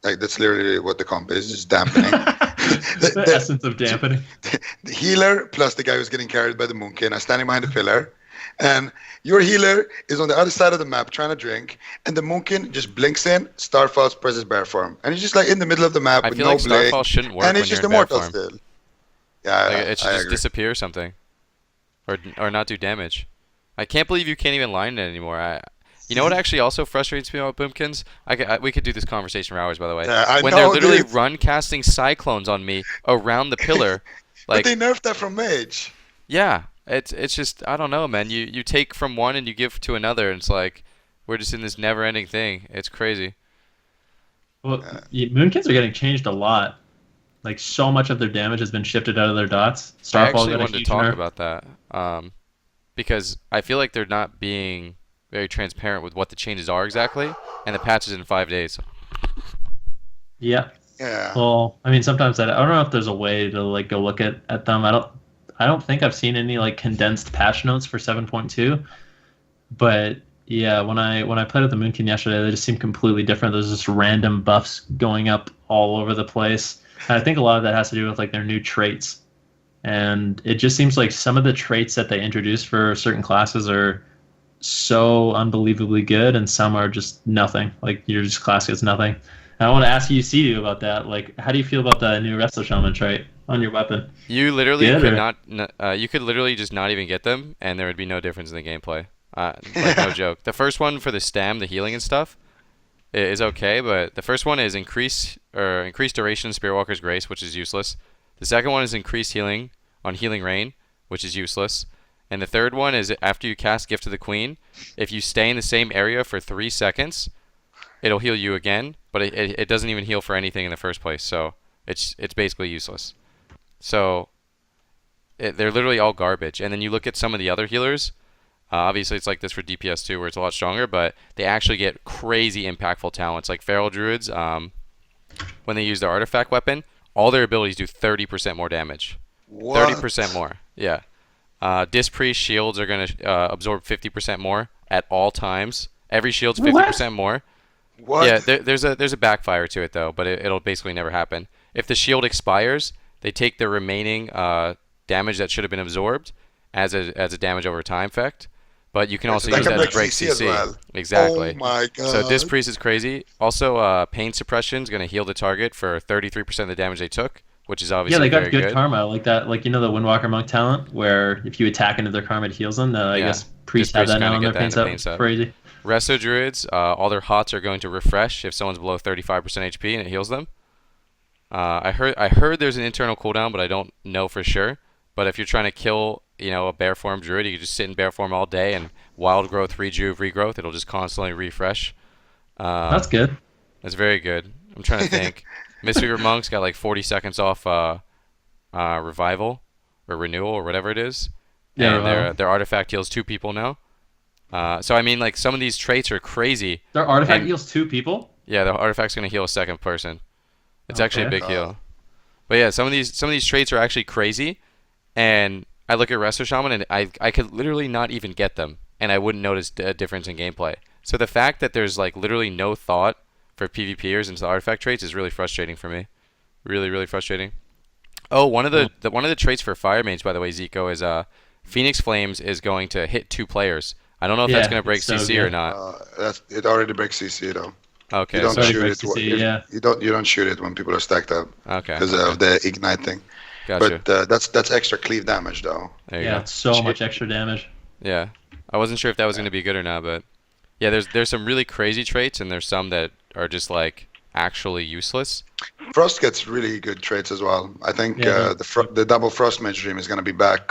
Like that's literally what the comp is, just dampening. The essence of dampening. The healer plus the guy who's getting carried by the moonkin are standing behind the pillar. And your healer is on the other side of the map trying to drink, and the moonkin just blinks in, Starfalls, presses bear form. And he's just like in the middle of the map I with feel no like blink. Starfall shouldn't work And when he's you're just in bear immortal form. still. Yeah, Like, it should I just agree. disappear or something, or not do damage. I can't believe you can't even line it anymore. You know what actually also frustrates me about Boomkins? We could do this conversation for hours, by the way. Yeah, I when know, they're literally dude. run casting cyclones on me around the pillar, But like they nerfed that from Mage. yeah, it's just I don't know, man. You take from one and you give to another, and it's like we're just in this never-ending thing. It's crazy. Well, Moonkins are getting changed a lot. Like so much of their damage has been shifted out of their dots. I Starfall actually got a wanted to huge talk nerf. about that because I feel like they're not being very transparent with what the changes are exactly, and the patch is in 5 days. Yeah. Yeah. Well, I mean, sometimes I don't know if there's a way to like go look at them. I don't think I've seen any like condensed patch notes for 7.2. But yeah, when I played with the Moonkin yesterday, they just seemed completely different. There's just random buffs going up all over the place. And I think a lot of that has to do with like their new traits and it just seems like some of the traits that they introduce for certain classes are so unbelievably good, and some are just nothing. Like your just class gets nothing. And I want to ask you, Cdew, about that. Like, how do you feel about the new Resto Shaman trait on your weapon? You literally Good, could or- not. You could literally just not even get them, and there would be no difference in the gameplay. Like no joke. The first one for the stam, the healing and stuff, is okay, but the first one is increase duration Spearwalker's Grace, which is useless. The second one is increased healing on Healing Rain, which is useless. And the third one is after you cast Gift to the Queen, if you stay in the same area for 3 seconds, it'll heal you again, but it doesn't even heal for anything in the first place, so it's basically useless. So they're literally all garbage. And then you look at some of the other healers. Obviously, it's like this for DPS too, where it's a lot stronger, but they actually get crazy impactful talents. Like Feral Druids, when they use their artifact weapon, all their abilities do 30% more damage. What? 30% more, yeah. Disc Priest shields are going to absorb 50% more at all times. Every shield's 50% more. What? Yeah, there's a backfire to it though, but it'll basically never happen. If the shield expires, they take the remaining damage that should have been absorbed as a damage over time effect. But you can also That use can that to break break CC as CC. well. Exactly. Oh my god. So Disc Priest is crazy. Also, Pain Suppression is going to heal the target for 33% of the damage they took, which is Yeah, obviously they got very good karma, like that. Like the Windwalker Monk talent, where if you attack into their karma, it heals them. I Yeah. guess priests Disc have Priest that now kinda in their get that in the paint paint set. set. Crazy. Resto Druids, all their hots are going to refresh if someone's below 35% HP and it heals them. I heard there's an internal cooldown, but I don't know for sure. But if you're trying to kill, a bear form druid, you can just sit in bear form all day and wild growth, rejuve, regrowth. It'll just constantly refresh. That's good. That's very good. I'm trying to think. Mistweaver Monks got like 40 seconds off revival or renewal or whatever it is. Yeah, And their artifact heals 2 people now. So I mean, like some of these traits are crazy. Their artifact and- heals 2 people. Yeah, the artifact's gonna heal a second person. It's actually a Okay. big heal. But yeah, some of these traits are actually crazy, and I look at Resto Shaman and I could literally not even get them, and I wouldn't notice a difference in gameplay. So the fact that there's like literally no thought for PvPers into the artifact traits is really frustrating for me. Really, really frustrating. Oh, one of the traits for Fire Mage, by the way, Ziqo, is Phoenix Flames is going to hit 2 players. I don't know if that's Yeah, gonna break it's so CC or good. not. It already breaks CC though. Okay, You don't so Sorry, shoot breaks it. CC, yeah. You don't shoot it when people are stacked up okay. because of the ignite thing. Gotcha. But that's extra cleave damage though. There you Yeah, go. it's so much extra damage. Yeah, I wasn't sure if that was gonna be good or not, but yeah, there's some really crazy traits, and there's some that are just like actually useless. Frost gets really good traits as well. I think Yeah. the double Frost Mage Dream is gonna be back.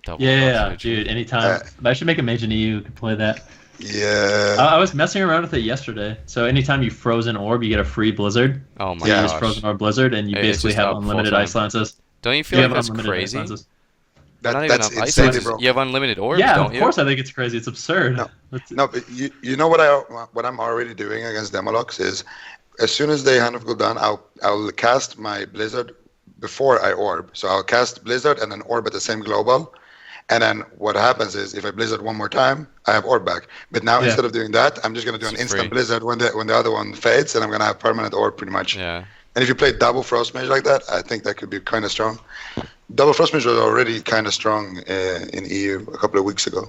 Double Yeah, cross dude. Anytime. I should make a mage in EU who can play that. Yeah. I was messing around with it yesterday. So anytime you frozen orb, you get a free blizzard. Oh my Yeah. You use gosh. frozen orb blizzard, and you It's basically just have up unlimited full-time. ice lances. Don't you You feel like have that's unlimited ice crazy? lances. Not even That's enough ice insanely lances. broken. You have unlimited orbs, Yeah, don't of you? course I think it's crazy. It's absurd. No. It's- No, but you know what I'm already doing against Demolox is, as soon as they hand of cooldown, I'll cast my Blizzard before I orb. So I'll cast Blizzard and then orb at the same global, and then what happens is if I Blizzard one more time, I have orb back. But now Yeah. instead of doing that, I'm just gonna do an It's instant free. Blizzard when the other one fades, and I'm gonna have permanent orb pretty much. Yeah. And if you play double Frost Mage like that, I think that could be kind of strong. Double Frost Mage was already kind of strong in EU a couple of weeks ago.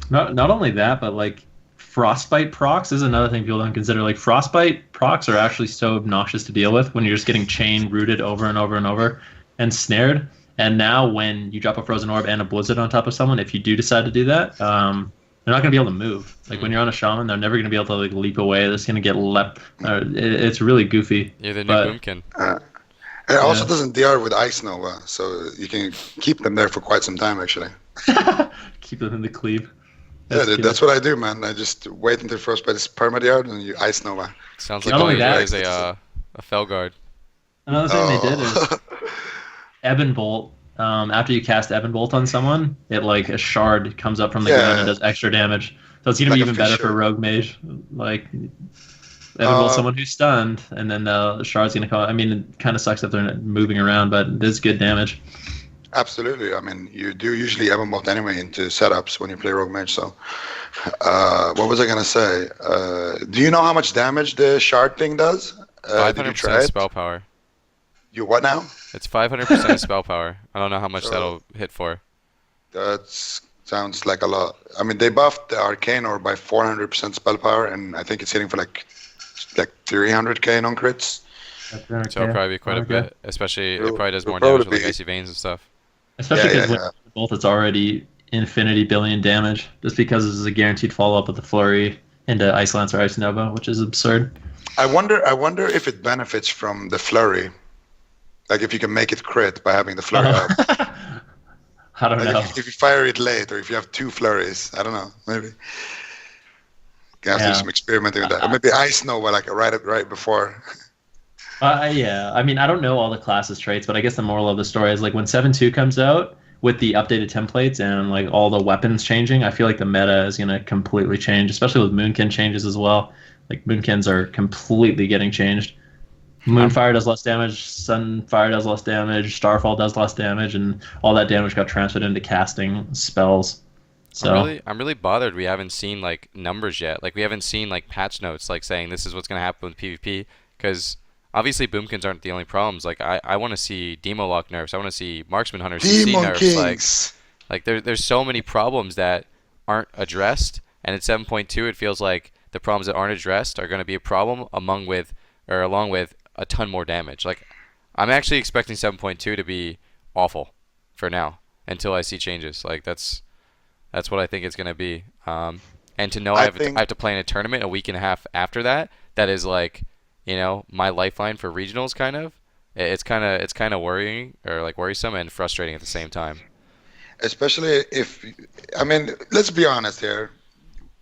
Not only that, but like frostbite procs is another thing people don't consider. Like frostbite procs are actually so obnoxious to deal with when you're just getting chain rooted over and over and over and snared. And now when you drop a frozen orb and a blizzard on top of someone, if you do decide to do that, they're not going to be able to move. Like when you're on a shaman, they're never going to be able to like leap away. They're just going to get leapt. It's really goofy. You're the new But- Boomkin. It also Yeah. doesn't DR with Ice Nova, so you can keep them there for quite some time, actually. Keep them in the cleave. Yeah, good. that's what I do, man. I just wait until Frostbite is perma-DR'd and you Ice Nova. Sounds Not like all only you that- need is a Felguard. Another thing they did is Oh. Ebon Bolt. After you cast Ebon Bolt on someone, it like a shard comes up from the Yeah. ground and does extra damage. So it's gonna Like be a even better fisher. for Rogue Mage. Like Ebon Bolt, Uh, someone who's stunned, and then the shard's gonna come. I mean, it kind of sucks if they're moving around, but it is good damage. Absolutely. I mean, you do usually Evermort anyway into setups when you play Rogue Mage, so... what was I going to say? Do you know how much damage the shard thing does? Did you try 500% it? spell power. You what now? It's 500% spell power. I don't know how much So that'll hit for. that sounds like a lot. I mean, they buffed the Arcane Orb by 400% spell power, and I think it's hitting for like 300k non crits. So it'll probably be quite a Okay. bit, especially it It'll- probably does it'll more damage with probably like be- Icy Veins and stuff. Especially Yeah, because yeah, with both it's already infinity billion damage, just because this is a guaranteed follow up with the flurry into Ice Lance or Ice Nova, which is absurd. I wonder if it benefits from the flurry. Like if you can make it crit by having the flurry up. I don't Like know. if you fire it late, or if you have 2 flurries. I don't know. Maybe. You have to do Yeah. some experimenting with that. Or maybe Ice Nova, like right before. Yeah, I mean, I don't know all the classes traits, but I guess the moral of the story is like when 7.2 comes out with the updated templates and like all the weapons changing, I feel like the meta is gonna completely change, especially with Moonkin changes as well. Like Moonkins are completely getting changed. Moonfire does less damage, Sunfire does less damage, Starfall does less damage, and all that damage got transferred into casting spells. So I'm really bothered we haven't seen like numbers yet. Like we haven't seen like patch notes like saying this is what's gonna happen with PvP, because obviously boomkins aren't the only problems. Like I want to see Demo Lock nerfs. I want to see Marksman Hunter CC Demon nerfs. Kings. Like there's so many problems that aren't addressed, and at 7.2 it feels like the problems that aren't addressed are going to be a problem along with a ton more damage. Like I'm actually expecting 7.2 to be awful for now until I see changes. Like that's what I think it's going to be. And to know I have to play in a tournament a week and a half after that, that is like, you know, my lifeline for regionals kind of. It's kind of worrying or like worrisome and frustrating at the same time. Especially if, I mean, let's be honest here.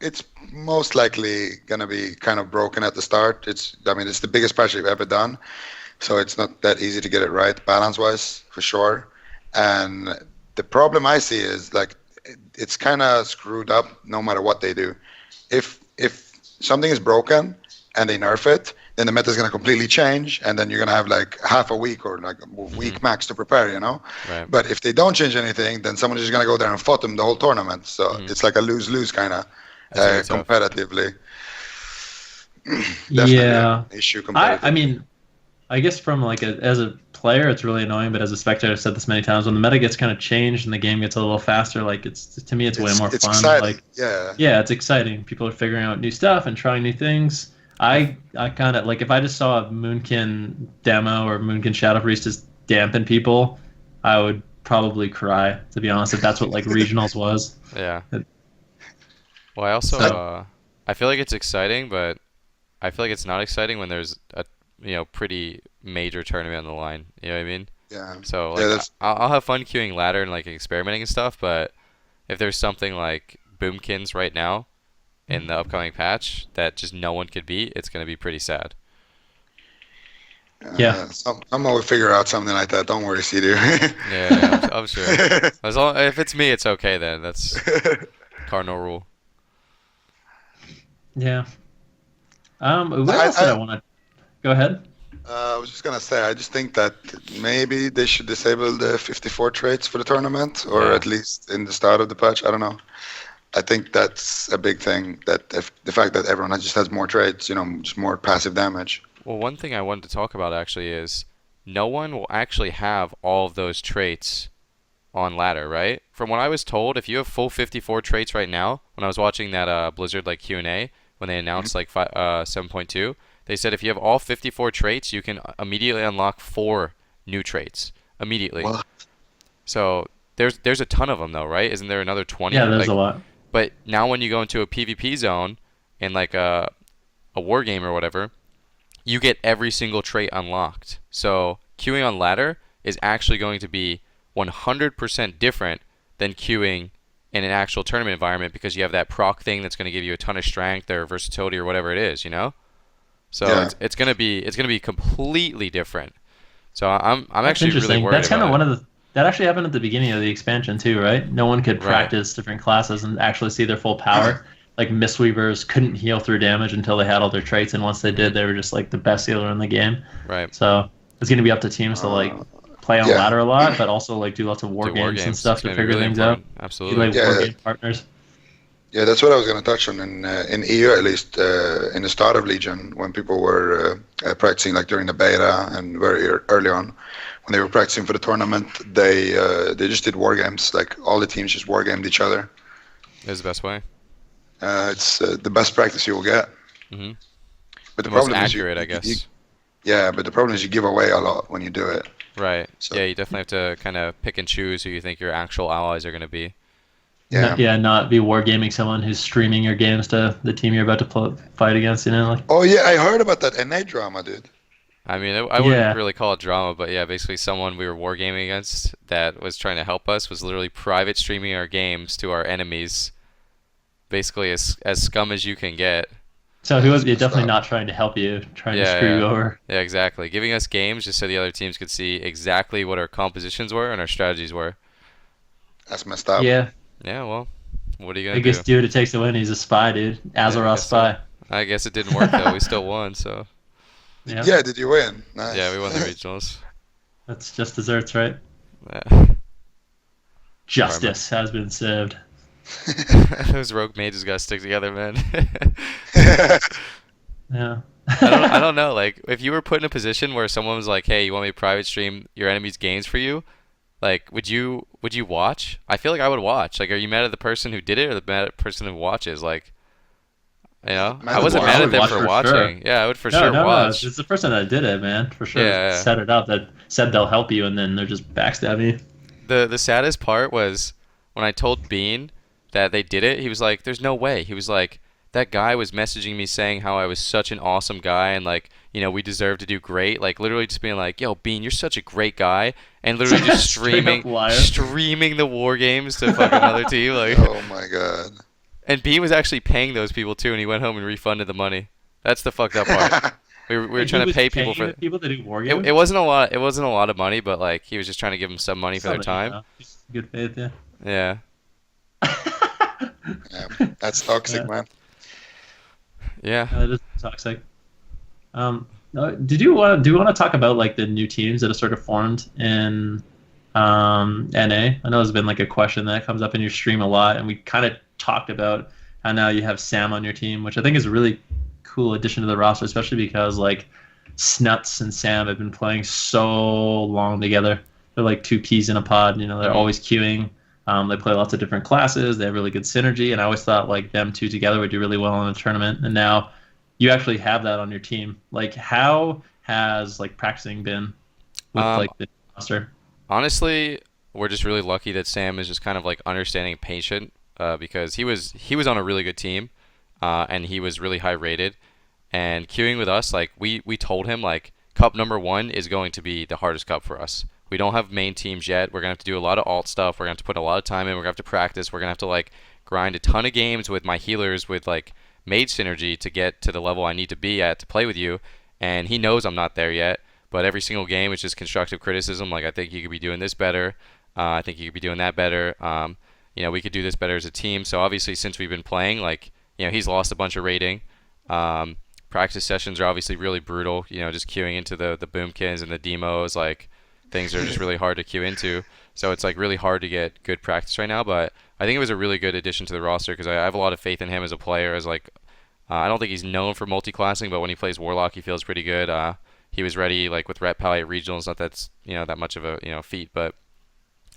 It's most likely gonna be kind of broken at the start. It's the biggest patch they've ever done, so it's not that easy to get it right balance-wise for sure. And the problem I see is like it's kind of screwed up no matter what they do. If something is broken and they nerf it, then the meta is going to completely change, and then you're going to have like half a week or like a week max to prepare, you know? Right. But if they don't change anything, then someone is just going to go there and fight them the whole tournament. So it's like a lose-lose kind of competitively. Definitely yeah, an issue competitively. I mean, I guess from like as a player, it's really annoying. But as a spectator, I've said this many times: when the meta gets kind of changed and the game gets a little faster, like to me, it's way more it's fun. exciting. Like, yeah, it's exciting. People are figuring out new stuff and trying new things. I kind of like if I just saw a Moonkin demo or Moonkin Shadow Priest just dampen people, I would probably cry, to be honest, if that's what like regionals was. Yeah. Well, I also I feel like it's exciting, but I feel like it's not exciting when there's a pretty major tournament on the line. You know what I mean? Yeah. So like I'll have fun queuing ladder and like experimenting and stuff, but if there's something like Boomkins right now in the upcoming patch that just no one could beat, it's gonna be pretty sad. Yeah. Someone will figure out something like that. Don't worry, Cdew. Yeah, I'm sure. As long if it's me, it's okay then. That's cardinal rule. Yeah. What else did I want to? Go ahead. I was just gonna say, I just think that maybe they should disable the 54 traits for the tournament, or at least in the start of the patch. I don't know. I think that's a big thing. That if the fact that everyone just has more traits, just more passive damage. Well, one thing I wanted to talk about actually is no one will actually have all of those traits on ladder, right? From what I was told, if you have full 54 traits right now, when I was watching that Blizzard like Q&A when they announced like 7.2, they said if you have all 54 traits, you can immediately unlock 4 new traits immediately. What? So there's a ton of them though, right? Isn't there another 20? Yeah, there's a lot. But now when you go into a PvP zone in like a war game or whatever, you get every single trait unlocked. So queuing on ladder is actually going to be 100% different than queuing in an actual tournament environment, because you have that proc thing that's going to give you a ton of strength or versatility or whatever it is, So it's going to be completely different. So I'm actually really worried. That's kind of one of the that actually happened at the beginning of the expansion too, right? No one could practice different classes and actually see their full power. Like Mistweavers couldn't heal through damage until they had all their traits, and once they did, they were just like the best healer in the game. Right. So it's going to be up to teams to like play on ladder a lot, but also like do lots of war games and stuff to figure things out. Absolutely. War game partners. Yeah, that's what I was going to touch on in EU at least. In the start of Legion, when people were practicing, like during the beta and very early on, when they were practicing for the tournament, they just did war games. Like all the teams just war gamed each other. Is the best way. It's the best practice you will get. Mm-hmm. But The most accurate, I you, guess. yeah, but the problem is you give away a lot when you do it. Right. So, Yeah, you definitely have to kind of pick and choose who you think your actual allies are going to be. yeah. Not be wargaming someone who's streaming your games to the team you're about to fight against. Like. Oh yeah, I heard about that NA drama, dude. I mean, I wouldn't really call it drama, but yeah, basically someone we were wargaming against that was trying to help us was literally private streaming our games to our enemies, basically as scum as you can get. So he was definitely not trying to help you, trying to screw you over. Yeah, exactly. Giving us games just so the other teams could see exactly what our compositions were and our strategies were. That's messed up. Yeah. Yeah, well, what are you going to do? Biggest dude it takes to win, he's a spy, dude. Azeroth spy. So. I guess it didn't work, though. We still won, so. Yeah, did you win? Nice. Yeah, we won the regionals. That's just desserts, right? Yeah. Justice has been served. Those rogue mages gotta stick together, man. Yeah. I don't know. Like, if you were put in a position where someone was like, "Hey, you want me to private stream your enemy's games for you?" Like, would you watch? I feel like I would watch. Like, are you mad at the person who did it or mad at the person who watches? Like, you know, I wasn't mad at them for watching. Sure. Yeah, I would for sure watch. No, it's the person that did it, man, for sure. Yeah. Set it up, that said they'll help you, and then they're just backstabbing you. The saddest part was when I told Bean that they did it. He was like, "There's no way." He was like, "That guy was messaging me saying how I was such an awesome guy and like, you know, we deserve to do great." Like literally just being like, "Yo, Bean, you're such a great guy," and literally just streaming the war games to fucking other team. Like, oh my god. And Bean was actually paying those people too, and he went home and refunded the money. That's the fucked up part. We were trying to pay people for people to do war games. It wasn't a lot. It wasn't a lot of money, but like he was just trying to give them some money for their time. Good faith, yeah. Yeah. Yeah, that's toxic, man. Yeah. That is toxic. Do you want to talk about like the new teams that have sort of formed in NA? I know it's been like a question that comes up in your stream a lot, and we kind of talked about how now you have Sam on your team, which I think is a really cool addition to the roster, especially because like Snuts and Sam have been playing so long together. They're like two peas in a pod. You know, they're always queuing. They play lots of different classes. They have really good synergy, and I always thought like them two together would do really well in a tournament. And now you actually have that on your team. Like, how has like practicing been with like the roster? Honestly, we're just really lucky that Sam is just kind of like understanding, patient, because he was on a really good team, and he was really high rated. And queuing with us, like we told him like cup number 1 is going to be the hardest cup for us. We don't have main teams yet. We're going to have to do a lot of alt stuff. We're going to have to put a lot of time in. We're going to have to practice. We're going to have to like grind a ton of games with my healers with like mage synergy to get to the level I need to be at to play with you. And he knows I'm not there yet, but every single game is just constructive criticism. Like, I think you could be doing this better. I think you could be doing that better. You know, we could do this better as a team. So obviously, since we've been playing, like, you know, he's lost a bunch of rating. Practice sessions are obviously really brutal. You know, just queuing into the boomkins and the demos, like, things are just really hard to queue into. So it's like really hard to get good practice right now. But I think it was a really good addition to the roster because I have a lot of faith in him as a player. As like, I don't think he's known for multi-classing, but when he plays Warlock, he feels pretty good. He was ready like with Rep Pally at regionals. Not that's that much of a feat, but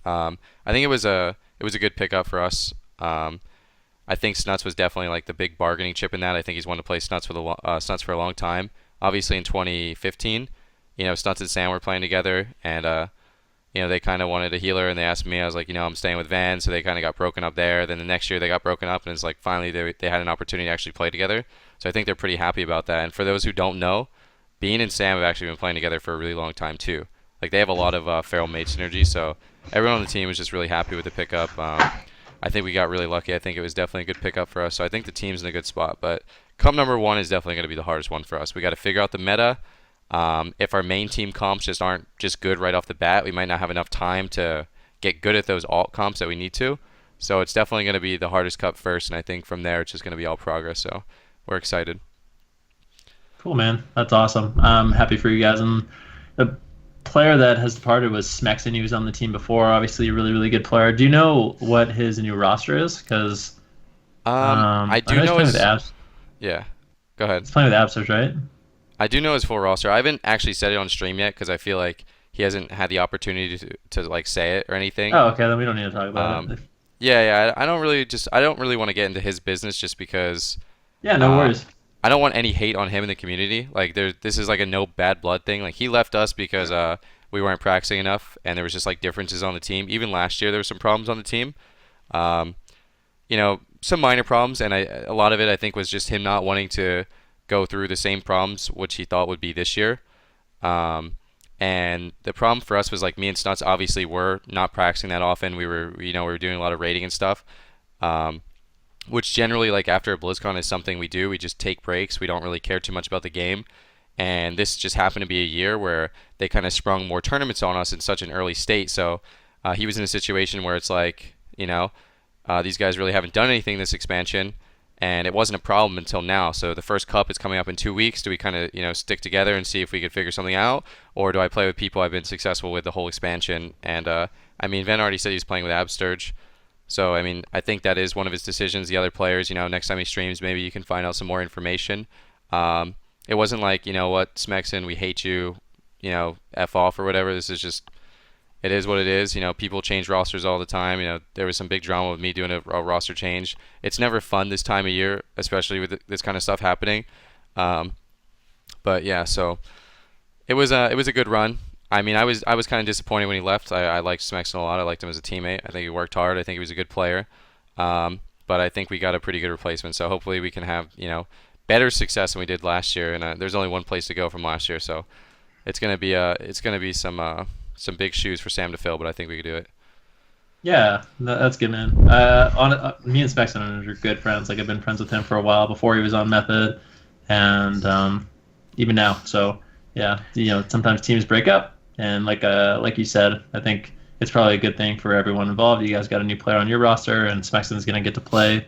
I think it was a good pickup for us. I think Snuts was definitely like the big bargaining chip in that. I think he's wanted to play Snuts for a long time. Obviously in 2015, Snuts and Sam were playing together, and they kind of wanted a healer, and they asked me. I was like, I'm staying with Van, so they kind of got broken up there. Then the next year they got broken up, and it's like finally they had an opportunity to actually play together. So I think they're pretty happy about that. And for those who don't know, Bean and Sam have actually been playing together for a really long time too. Like, they have a lot of feral mage synergy, so everyone on the team was just really happy with the pickup. I think we got really lucky. I think it was definitely a good pickup for us. So I think the team's in a good spot. But comp number 1 is definitely going to be the hardest one for us. We got to figure out the meta. If our main team comps just aren't just good right off the bat, we might not have enough time to get good at those alt comps that we need to. So it's definitely going to be the hardest cup first, and I think from there it's just going to be all progress. So we're excited. Cool, man. That's awesome. I'm happy for you guys. And the player that has departed was Smexon. He was on the team before. Obviously a really, really good player. Do you know what his new roster is? Because I I do know he's know playing with his. Abs. Yeah, go ahead. He's playing with Absurge, right? I do know his full roster. I haven't actually said it on stream yet because I feel like he hasn't had the opportunity to like say it or anything. Oh, okay, then we don't need to talk about Um, it. yeah. I don't really want to get into his business just because Yeah, no uh, worries. I don't want any hate on him in the community. Like this is like a no bad blood thing. Like he left us because we weren't practicing enough and there was just like differences on the team. Even last year there were some problems on the team. Um, some minor problems, and a lot of it I think was just him not wanting to go through the same problems which he thought would be this year. Um, and the problem for us was like me and Snuts obviously were not practicing that often. We were doing a lot of raiding and stuff, um, which generally like after a BlizzCon is something we do. We just take breaks. We don't really care too much about the game. And this just happened to be a year where they kind of sprung more tournaments on us in such an early state. So he was in a situation where it's like, these guys really haven't done anything this expansion, and it wasn't a problem until now. So the first cup is coming up in 2 weeks. Do we kind of stick together and see if we could figure something out, or do I play with people I've been successful with the whole expansion? And I mean, Ven already said he's playing with Absturge, so I mean, I think that is one of his decisions. The other players, next time he streams, maybe you can find out some more information. It wasn't like, what, Smexon, we hate you, F off or whatever. This is just, it is what it is. People change rosters all the time. There was some big drama with me doing a roster change. It's never fun this time of year, especially with this kind of stuff happening. But yeah, so it was a good run. I mean, I was kind of disappointed when he left. I liked Smexon a lot. I liked him as a teammate. I think he worked hard. I think he was a good player. But I think we got a pretty good replacement. So hopefully we can have better success than we did last year. And there's only one place to go from last year, so it's gonna be some big shoes for Sam to fill. But I think we could do it. Yeah, that's good, man. Me and Spexon are good friends. Like I've been friends with him for a while before he was on Method, and even now. So yeah, sometimes teams break up, and like you said, I think it's probably a good thing for everyone involved. You guys got a new player on your roster, and Smexon's gonna get to play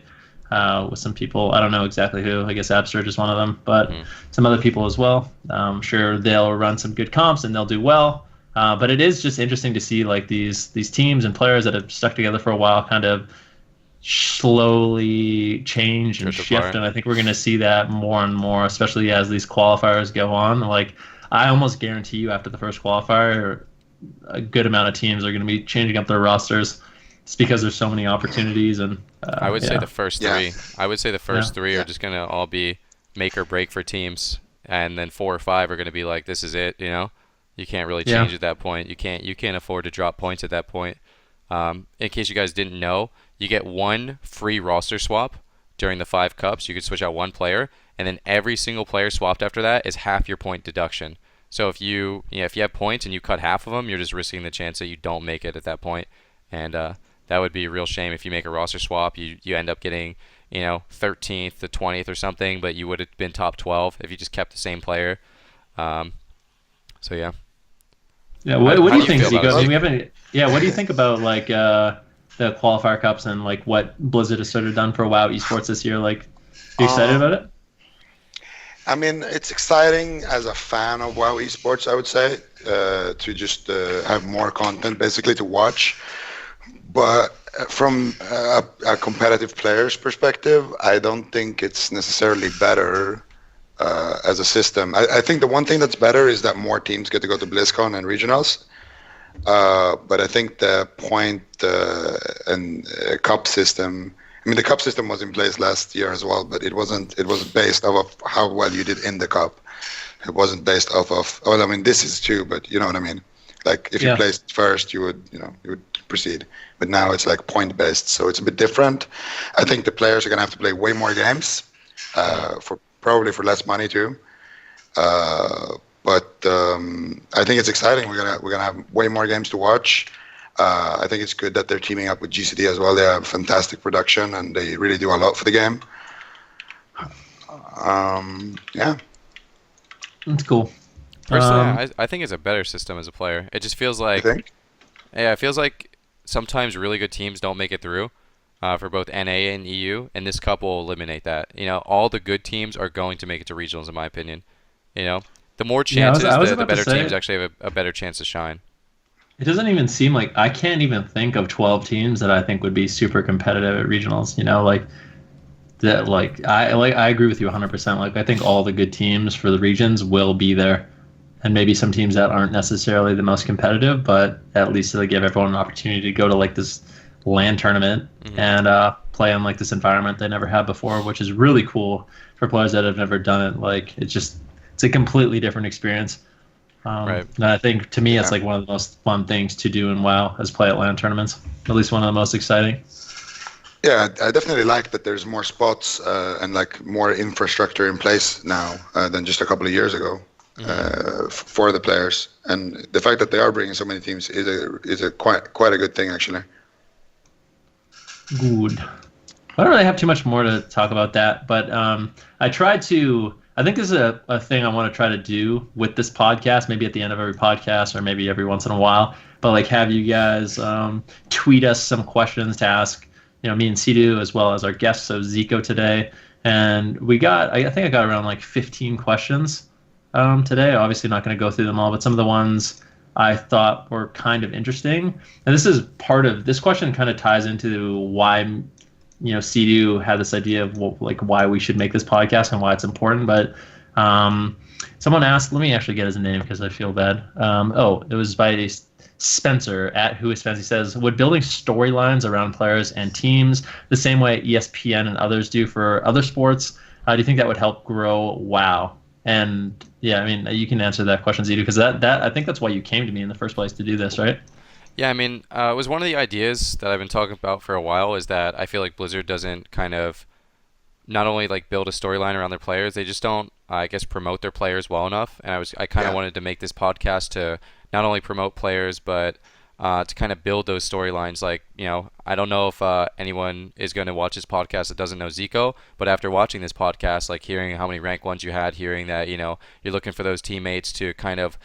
with some people. I don't know exactly who. I guess Absurge is one of them, but some other people as well. I'm sure they'll run some good comps and they'll do well. But it is just interesting to see like these teams and players that have stuck together for a while kind of slowly change and shift, and I think we're going to see that more and more, especially as these qualifiers go on. Like I almost guarantee you after the first qualifier, a good amount of teams are going to be changing up their rosters. It's because there's so many opportunities, and I would say the first three. Yeah. I would say the first three are just going to all be make or break for teams, and then 4 or 5 are going to be like, this is it. You can't really change at that point. You can't afford to drop points at that point. In case you guys didn't know, you get one free roster swap during the 5 cups. You could switch out one player, and then every single player swapped after that is half your point deduction. So if you have points and you cut half of them, you're just risking the chance that you don't make it at that point. And that would be a real shame if you make a roster swap. You end up getting 13th to 20th or something, but you would have been top 12 if you just kept the same player. So yeah. Yeah, what do you think, Ziqo? I mean, what do you think about like the qualifier cups and like what Blizzard has sort of done for WoW esports this year? Like, are you excited about it? I mean, it's exciting as a fan of WoW esports, I would say, to just have more content basically to watch. But from a competitive player's perspective, I don't think it's necessarily better as a system. I think the one thing that's better is that more teams get to go to BlizzCon and regionals. But I think the point and cup system. I mean, the cup system was in place last year as well, but it wasn't. It was based off of how well you did in the cup. It wasn't based off of. Well, I mean, this is too, but you know what I mean. Like if you placed first, you would proceed. But now it's like point based, so it's a bit different. I think the players are gonna have to play way more games, probably for less money too. But I think it's exciting. We're gonna have way more games to watch. I think it's good that they're teaming up with GCD as well. They have fantastic production and they really do a lot for the game. Yeah. That's cool. Personally, I think it's a better system as a player. It just feels like, yeah, it feels like sometimes really good teams don't make it through for both NA and EU, and this cup will eliminate that. All the good teams are going to make it to regionals, in my opinion. The more chances, the better teams actually have a better chance to shine. It doesn't even seem like I can't even think of 12 teams that I think would be super competitive at regionals. Like that I agree with you 100%. Like I think all the good teams for the regions will be there, and maybe some teams that aren't necessarily the most competitive, but at least they give everyone an opportunity to go to like this LAN tournament and play in like this environment they never had before, which is really cool for players that have never done it. Like it's a completely different experience. Right. And I think to me, it's like one of the most fun things to do in WoW is play at LAN tournaments. At least one of the most exciting. Yeah, I definitely like that there's more spots and like more infrastructure in place now than just a couple of years ago for the players. And the fact that they are bringing so many teams is a quite a good thing actually. Good. I don't really have too much more to talk about that, but I think this is a thing I want to try to do with this podcast, maybe at the end of every podcast or maybe every once in a while, but like have you guys tweet us some questions to ask, me and Cdew as well as our guest, so Ziqo today. And I think I got around like 15 questions today. Obviously not going to go through them all, but some of the ones I thought were kind of interesting. And this question kind of ties into why Cdew had this idea of why we should make this podcast and why it's important. But someone asked, let me actually get his name because I feel bad. It was by Spencer at Who Is Spence. He says, would building storylines around players and teams the same way ESPN and others do for other sports, do you think that would help grow WoW? And yeah, I mean, you can answer that question, Ziqo, because that I think that's why you came to me in the first place to do this, right? Yeah, I mean, it was one of the ideas that I've been talking about for a while is that I feel like Blizzard doesn't kind of not only like build a storyline around their players, they just don't, I guess, promote their players well enough. And I kind of wanted to make this podcast to not only promote players, but to kind of build those storylines. Like, I don't know if anyone is going to watch this podcast that doesn't know Ziqo, but after watching this podcast, like hearing how many rank ones you had, hearing that, you're looking for those teammates to kind of,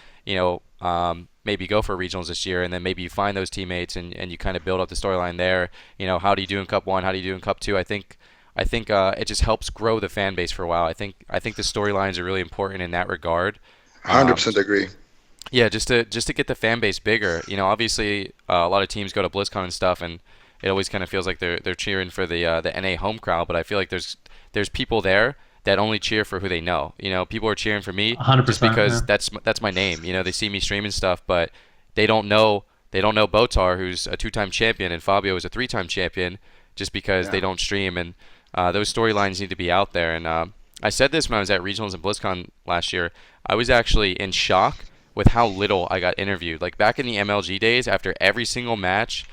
maybe go for regionals this year, and then maybe you find those teammates and you kind of build up the storyline there. How do you do in Cup 1? How do you do in Cup 2? I think it just helps grow the fan base for a while. I think the storylines are really important in that regard. 100% agree. Yeah, just to get the fan base bigger. Obviously a lot of teams go to BlizzCon and stuff, and it always kind of feels like they're cheering for the NA home crowd. But I feel like there's people there that only cheer for who they know. People are cheering for me 100%, just because yeah. that's my name. They see me stream and stuff, but they don't know Botar, who's a 2-time champion, and Fabio is a 3-time champion, just because they don't stream. And those storylines need to be out there. And I said this when I was at regionals and BlizzCon last year. I was actually in shock with how little I got interviewed. Like back in the MLG days, after every single match,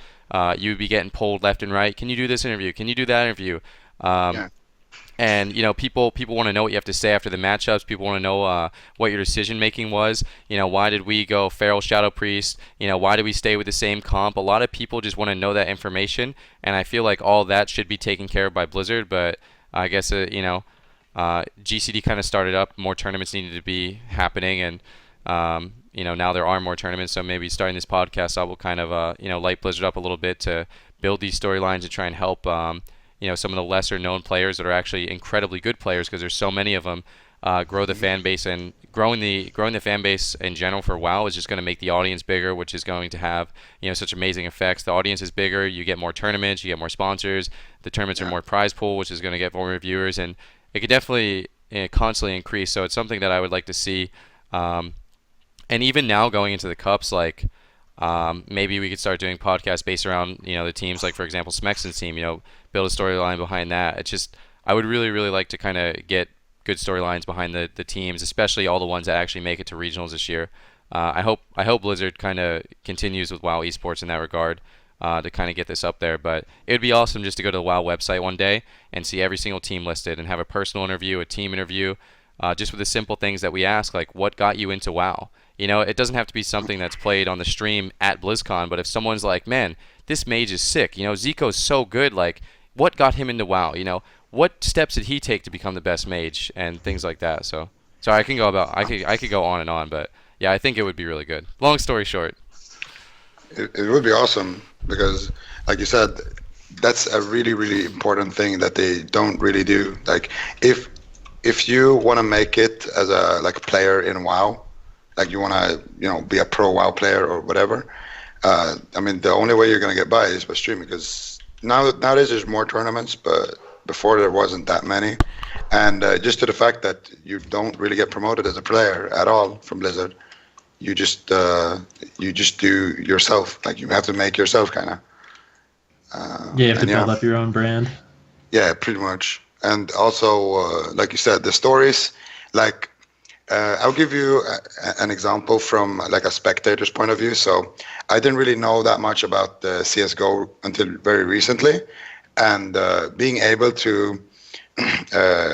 you would be getting pulled left and right. Can you do this interview? Can you do that interview? And people want to know what you have to say after the matchups. People want to know what your decision making was. Why did we go Feral Shadow Priest? Why did we stay with the same comp? A lot of people just want to know that information, and I feel like all that should be taken care of by Blizzard. But I guess GCD kind of started up. More tournaments needed to be happening, and now there are more tournaments. So maybe starting this podcast, I will kind of light Blizzard up a little bit to build these storylines and try and help. Some of the lesser known players that are actually incredibly good players, because there's so many of them, grow the fan base. And growing the fan base in general for WoW is just going to make the audience bigger, which is going to have such amazing effects. The audience is bigger, you get more tournaments, you get more sponsors, the tournaments are more prize pool, which is going to get more viewers, and it could definitely constantly increase. So it's something that I would like to see. And even now going into the cups, like maybe we could start doing podcasts based around the teams, like for example Smexon's team, build a storyline behind that. It's just, I would really, really like to kind of get good storylines behind the teams, especially all the ones that actually make it to regionals this year. I hope Blizzard kind of continues with WoW Esports in that regard, to kind of get this up there. But it would be awesome just to go to the WoW website one day and see every single team listed and have a personal interview, a team interview, just with the simple things that we ask, like what got you into WoW? It doesn't have to be something that's played on the stream at BlizzCon, but if someone's like, man, this mage is sick, Zico's so good, like, what got him into WoW? What steps did he take to become the best mage, and things like that. So I could go on and on, but yeah, I think it would be really good. Long story short, it would be awesome because, like you said, that's a really, really important thing that they don't really do. Like, if you want to make it as a player in WoW, like you want to be a pro WoW player or whatever, the only way you're going to get by is by streaming, because nowadays there's more tournaments, but Before there wasn't that many, and just to the fact that you don't really get promoted as a player at all from Blizzard. You just do yourself. Like you have to make yourself kind of. You have to build up your own brand. Yeah, pretty much. And also, like you said, the stories. Like, I'll give you an example from like a spectator's point of view. So I didn't really know that much about CS:GO until very recently, and being able to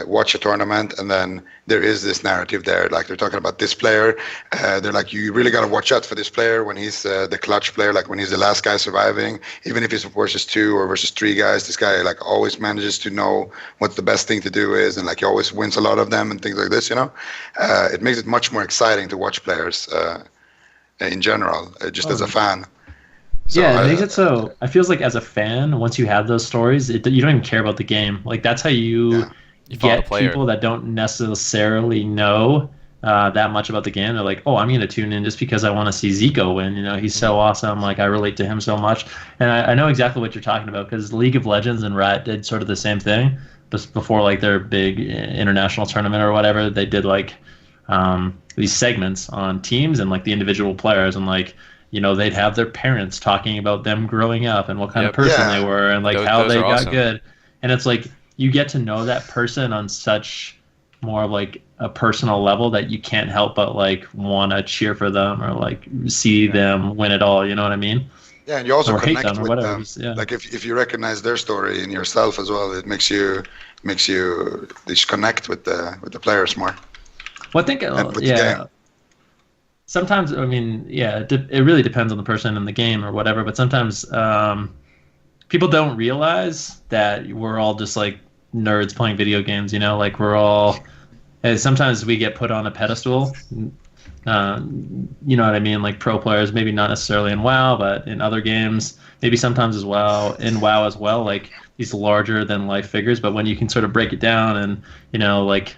watch a tournament, and then there is this narrative there, like they're talking about this player, they're like, you really got to watch out for this player when he's the clutch player, like when he's the last guy surviving, even if he's versus 2 or versus 3 guys, this guy like always manages to know what the best thing to do is, and like he always wins a lot of them and things like this, it makes it much more exciting to watch players in general, just as a fan. So it makes it so. I feels like as a fan, once you have those stories, you don't even care about the game. Like that's how you get people that don't necessarily know that much about the game. They're like, oh, I'm going to tune in just because I want to see Ziqo win. He's so awesome. Like I relate to him so much, and I know exactly what you're talking about because League of Legends and Riot did sort of the same thing. Just before like their big international tournament or whatever, they did like these segments on teams and like the individual players and like. They'd have their parents talking about them growing up and what kind of person they were and like how they got good. And it's like you get to know that person on such more of like a personal level that you can't help but like want to cheer for them or like see them win it all. You know what I mean? Yeah, and you also connect them with them. Yeah. Like if you recognize their story in yourself as well, it makes you just connect with the players more. Well, I think sometimes, I mean, it really depends on the person in the game or whatever, but sometimes people don't realize that we're all just like nerds playing video games, like we're all, sometimes we get put on a pedestal, you know what I mean? Like pro players, maybe not necessarily in WoW, but in other games, maybe sometimes as well, in WoW as well, like these larger than life figures, but when you can sort of break it down and, like,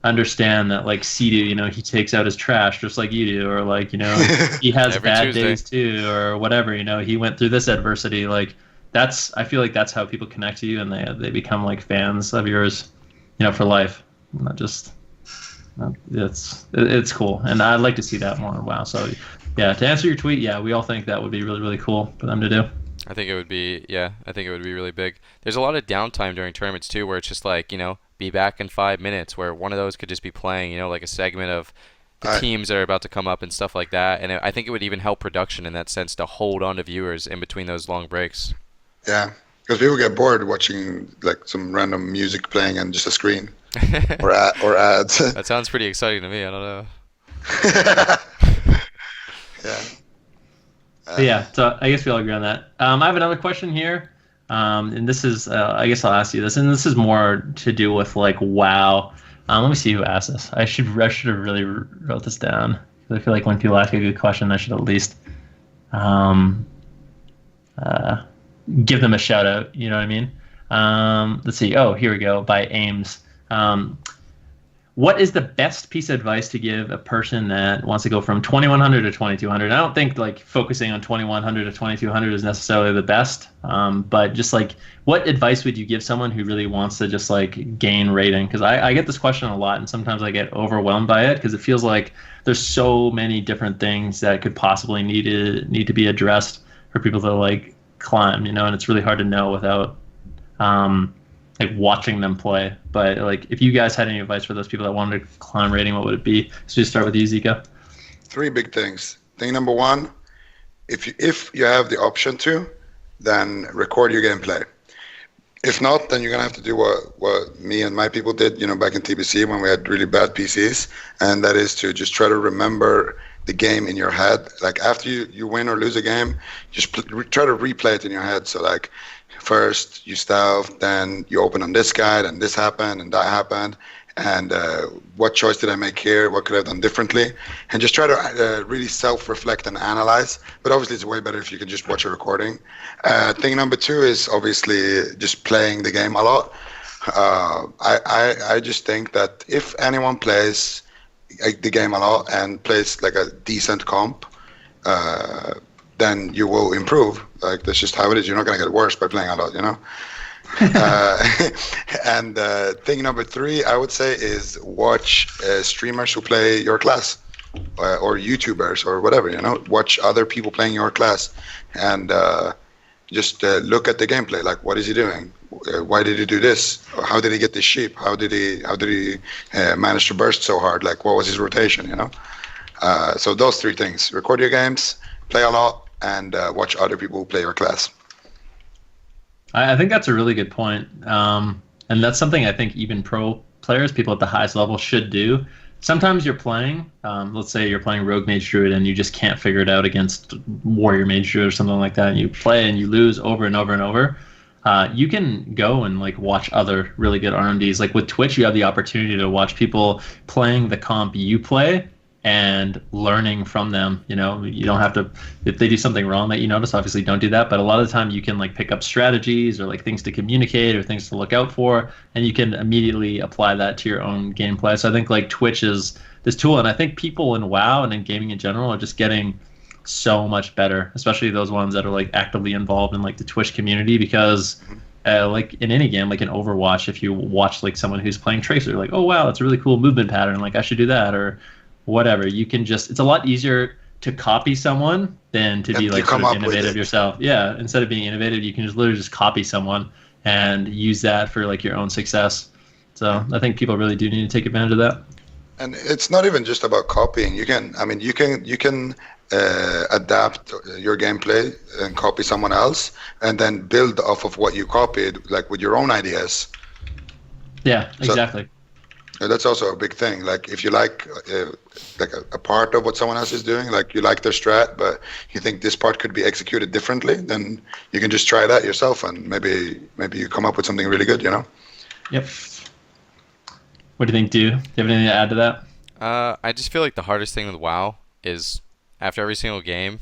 understand that like Cdew, he takes out his trash just like you do, or like he has bad Tuesday. Days too, or whatever. He went through this adversity. Like I feel like that's how people connect to you, and they become like fans of yours, for life. Not just it's cool, and I'd like to see that more. Wow. So yeah, to answer your tweet, we all think that would be really really cool for them to do. I think it would be really big. There's a lot of downtime during tournaments too, where it's just like be back in 5 minutes, where one of those could just be playing, like a segment of the teams that are about to come up and stuff like that. And I think it would even help production in that sense to hold on to viewers in between those long breaks. Yeah, because people get bored watching like some random music playing and just a screen or ads. That sounds pretty exciting to me. I don't know. So I guess we all agree on that. I have another question here. And this is, I guess I'll ask you this, and this is more to do with like WoW. Let me see who asked this. I should have really wrote this down. I feel like when people ask a good question, I should at least give them a shout out. You know what I mean? Let's see. Oh, here we go. By Ames. What is the best piece of advice to give a person that wants to go from 2100 to 2200? I don't think like focusing on 2100 to 2200 is necessarily the best, but just like what advice would you give someone who really wants to just like gain rating? Because I get this question a lot, and sometimes I get overwhelmed by it because it feels like there's so many different things that could possibly need to be addressed for people to like climb, and it's really hard to know without like watching them play. But like if you guys had any advice for those people that wanted to climb rating, what would it be? So just start with you, Ziqo. 3 big things. Thing number 1, if you have the option to, then record your gameplay. If not, then you're gonna have to do what me and my people did, back in TBC when we had really bad PCs, and that is to just try to remember the game in your head. Like after you win or lose a game, just try to replay it in your head. So like first you stealth, then you open on this guy, and this happened and that happened, and what choice did I make here? What could I have done differently? And just try to really self-reflect and analyze. But obviously it's way better if you can just watch a recording. Thing number 2 is obviously just playing the game a lot. I just think that if anyone plays the game a lot and plays like a decent comp, then you will improve. Like that's just how it is. You're not going to get worse by playing a lot, And thing number 3, I would say, is watch streamers who play your class, or YouTubers or whatever. Watch other people playing your class, and just look at the gameplay. Like, what is he doing? Why did he do this? How did he get this sheep? How did he manage to burst so hard? Like, what was his rotation? So those 3 things: record your games, play a lot, and watch other people play your class. I think that's a really good point. And that's something I think even pro players, people at the highest level, should do. Sometimes you're playing, let's say you're playing Rogue Mage Druid and you just can't figure it out against Warrior Mage Druid or something like that, and you play and you lose over and over and over. You can go and like watch other really good RMDs. Like with Twitch, you have the opportunity to watch people playing the comp you play and learning from them. You don't have to, if they do something wrong that you notice, obviously don't do that, but a lot of the time you can like pick up strategies or like things to communicate or things to look out for, and you can immediately apply that to your own gameplay. So I think like Twitch is this tool, and I think people in WoW and in gaming in general are just getting so much better, especially those ones that are like actively involved in like the Twitch community, because like in any game, like in Overwatch, if you watch like someone who's playing Tracer, like, oh wow, that's a really cool movement pattern, like I should do that, or whatever. You can just, it's a lot easier to copy someone than to be like sort of innovative yourself. Yeah, instead of being innovative, you can just literally just copy someone and use that for like your own success. So I think people really do need to take advantage of that. And it's not even just about copying. You can adapt your gameplay and copy someone else, and then build off of what you copied, like with your own ideas. Yeah, exactly. So that's also a big thing. Like if you like a part of what someone else is doing, like you like their strat, but you think this part could be executed differently, then you can just try that yourself, and maybe you come up with something really good. Yep. What do you think, Cdew? Do you have anything to add to that? I just feel like the hardest thing with WoW is after every single game,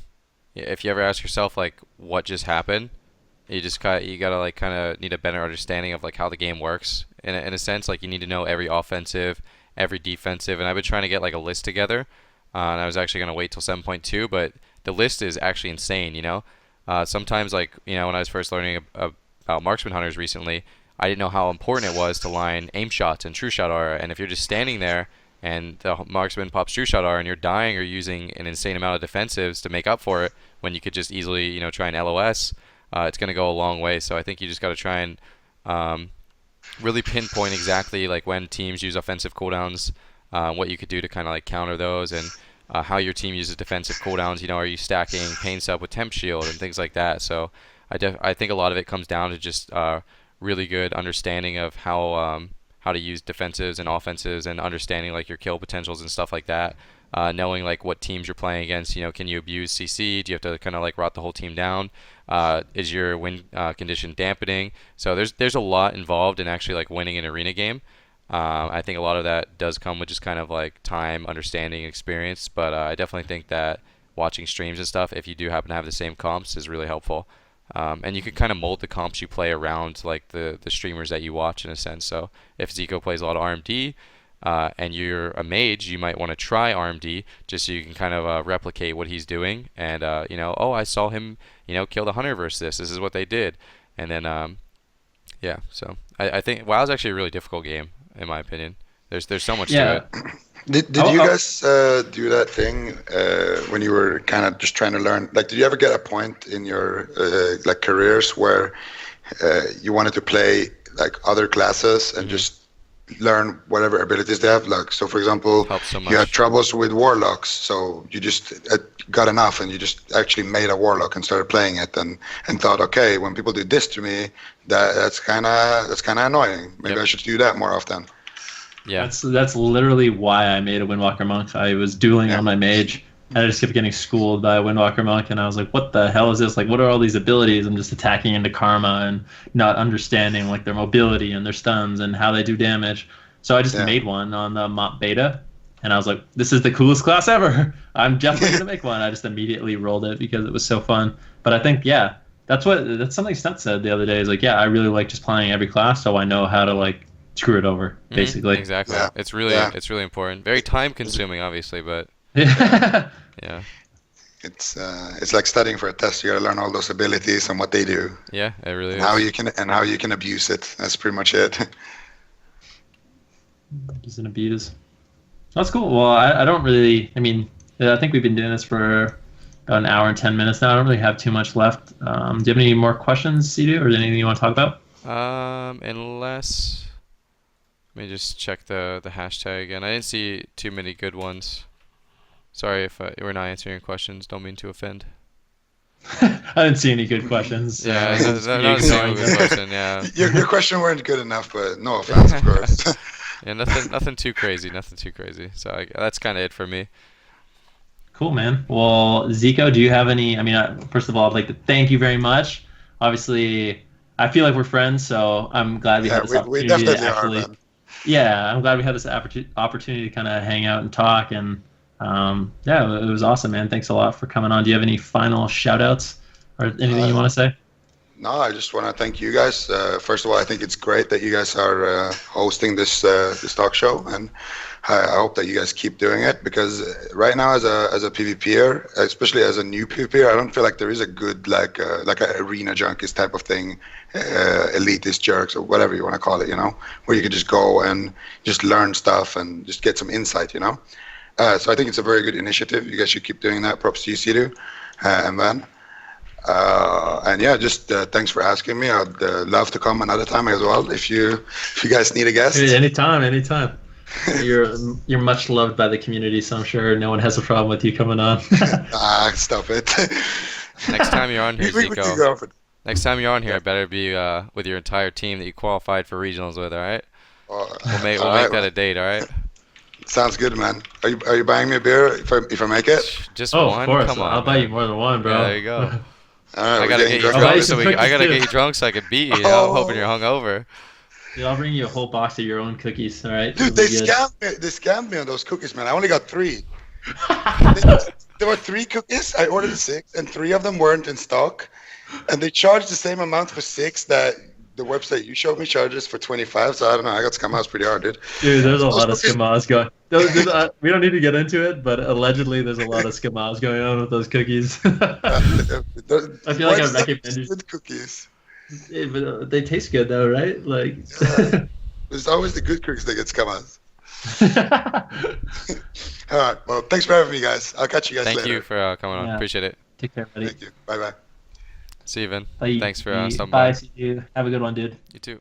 if you ever ask yourself like what just happened, you gotta like kind of need a better understanding of like how the game works in a sense. Like you need to know every offensive, every defensive, and I've been trying to get like a list together. And I was actually gonna wait till 7.2, but the list is actually insane. Sometimes like when I was first learning about marksman hunters recently, I didn't know how important it was to line aim shots and true shot aura, and if you're just standing there and the marksman pops true shot aura and you're dying or using an insane amount of defensives to make up for it when you could just easily try and LOS, it's going to go a long way. So I think you just got to try and really pinpoint exactly like when teams use offensive cooldowns, what you could do to kind of like counter those, and how your team uses defensive cooldowns. Are you stacking pain sub with temp shield and things like that? So I think a lot of it comes down to just really good understanding of how to use defensives and offensives, and understanding like your kill potentials and stuff like that. Knowing like what teams you're playing against. Can you abuse CC? Do you have to kind of like rot the whole team down? Is your win condition dampening? So there's a lot involved in actually like winning an arena game. I think a lot of that does come with just kind of like time, understanding, experience. But I definitely think that watching streams and stuff, if you do happen to have the same comps, is really helpful. And you can kind of mold the comps you play around like the streamers that you watch in a sense. So if Ziqo plays a lot of RMD and you're a mage, you might want to try RMD just so you can kind of replicate what he's doing. And I saw him kill the hunter versus this is what they did. And then so I think WoW's actually a really difficult game in my opinion. There's so much to it. Did you guys do that thing when you were kind of just trying to learn? Like, did you ever get a point in your like careers where you wanted to play like other classes and just learn whatever abilities they have? Like, so for example, you had troubles with warlocks, so you just got enough and you just actually made a warlock and started playing it, and thought, okay, when people do this to me, that's kind of annoying. Maybe I should do that more often. Yeah, that's literally why I made a Windwalker Monk. I was dueling on my mage, and I just kept getting schooled by a Windwalker Monk, and I was like, what the hell is this? Like, what are all these abilities? I'm just attacking into Karma and not understanding like their mobility and their stuns and how they do damage. So I just made one on the Mop Beta, and I was like, this is the coolest class ever. I'm definitely going to make one. I just immediately rolled it because it was so fun. But I think, that's something Stunt said the other day, is like, I really like just playing every class so I know how to like screw it over, basically. Exactly. Yeah. It's really important. Very time consuming, obviously, but yeah. It's like studying for a test. You gotta learn all those abilities and what they do, Yeah, it really and is. how you can abuse it. That's pretty much it. Use and abuse. That's cool. Well, I don't really. I mean, I think we've been doing this for about an hour and 10 minutes now. I don't really have too much left. Do you have any more questions, Cdew, or anything you want to talk about? Unless let me just check the hashtag again. I didn't see too many good ones. Sorry if we're not answering your questions. Don't mean to offend. I didn't see any good questions. Yeah, It's no, pretty not a single ignoring. good question. Yeah, Your question weren't good enough, but no offense, of course. yeah, nothing too crazy. Nothing too crazy. So that's kind of it for me. Cool, man. Well, Zico, do you have any? I mean, first of all, I'd like to thank you very much. Obviously, I feel like we're friends, so I'm glad we Yeah, had this we opportunity to definitely are, actually. man. Yeah, I'm glad we had this opportunity to kind of hang out and talk, and yeah, it was awesome, man. Thanks a lot for coming on. Do you have any final shout outs or anything you want to say? No, I just want to thank you guys. First of all, I think it's great that you guys are hosting this talk show, and I hope that you guys keep doing it because right now, as a PvPer, especially as a new PvPer, I don't feel like there is a good like a arena junkies type of thing, elitist jerks or whatever you want to call it, where you can just go and just learn stuff and just get some insight. So I think it's a very good initiative. You guys should keep doing that. Props to you, Cdew, and Van. And yeah, just thanks for asking me. I'd love to come another time as well if you guys need a guest. Hey, anytime. You're much loved by the community, so I'm sure no one has a problem with you coming on. Stop it. Next time you're on here, We can Zico. go for it. Next time you're on here, it better be with your entire team that you qualified for regionals with. All right. We'll make all right, that a date. All right. Sounds good, man. Are you buying me a beer if I make it? Just Oh, one. of course. Come on, I'll buy man. you more than one, bro. Yeah, there you go. All right, I we're gotta getting get you drunk I'll buy drunk you already. some I cookies, gotta too. get you drunk so I can beat you. Oh. Hoping you're hungover. Dude, I'll bring you a whole box of your own cookies, all right? Dude, It'll be good. they scammed me on those cookies, man. I only got 3. There were 3 cookies. I ordered 6, and 3 of them weren't in stock. And they charged the same amount for 6 that the website you showed me charges for 25. So I don't know. I got scammed out pretty hard, dude. Dude, there's a Those lot of cookies- scamas going. We don't need to get into it, but allegedly there's a lot of scamas going on with those cookies. I feel like I recommended. Good cookies. Yeah, but they taste good though, right? Like. Yeah. It's always the good cookies that get scammers. All right. Well, thanks for having me, guys. I'll catch you guys Thank later. you for coming on. Yeah. Appreciate it. Take care, buddy. Thank you. Bye bye. See you, Vin. Bye. Thanks for stopping Bye. by. See you. Have a good one, dude. You too.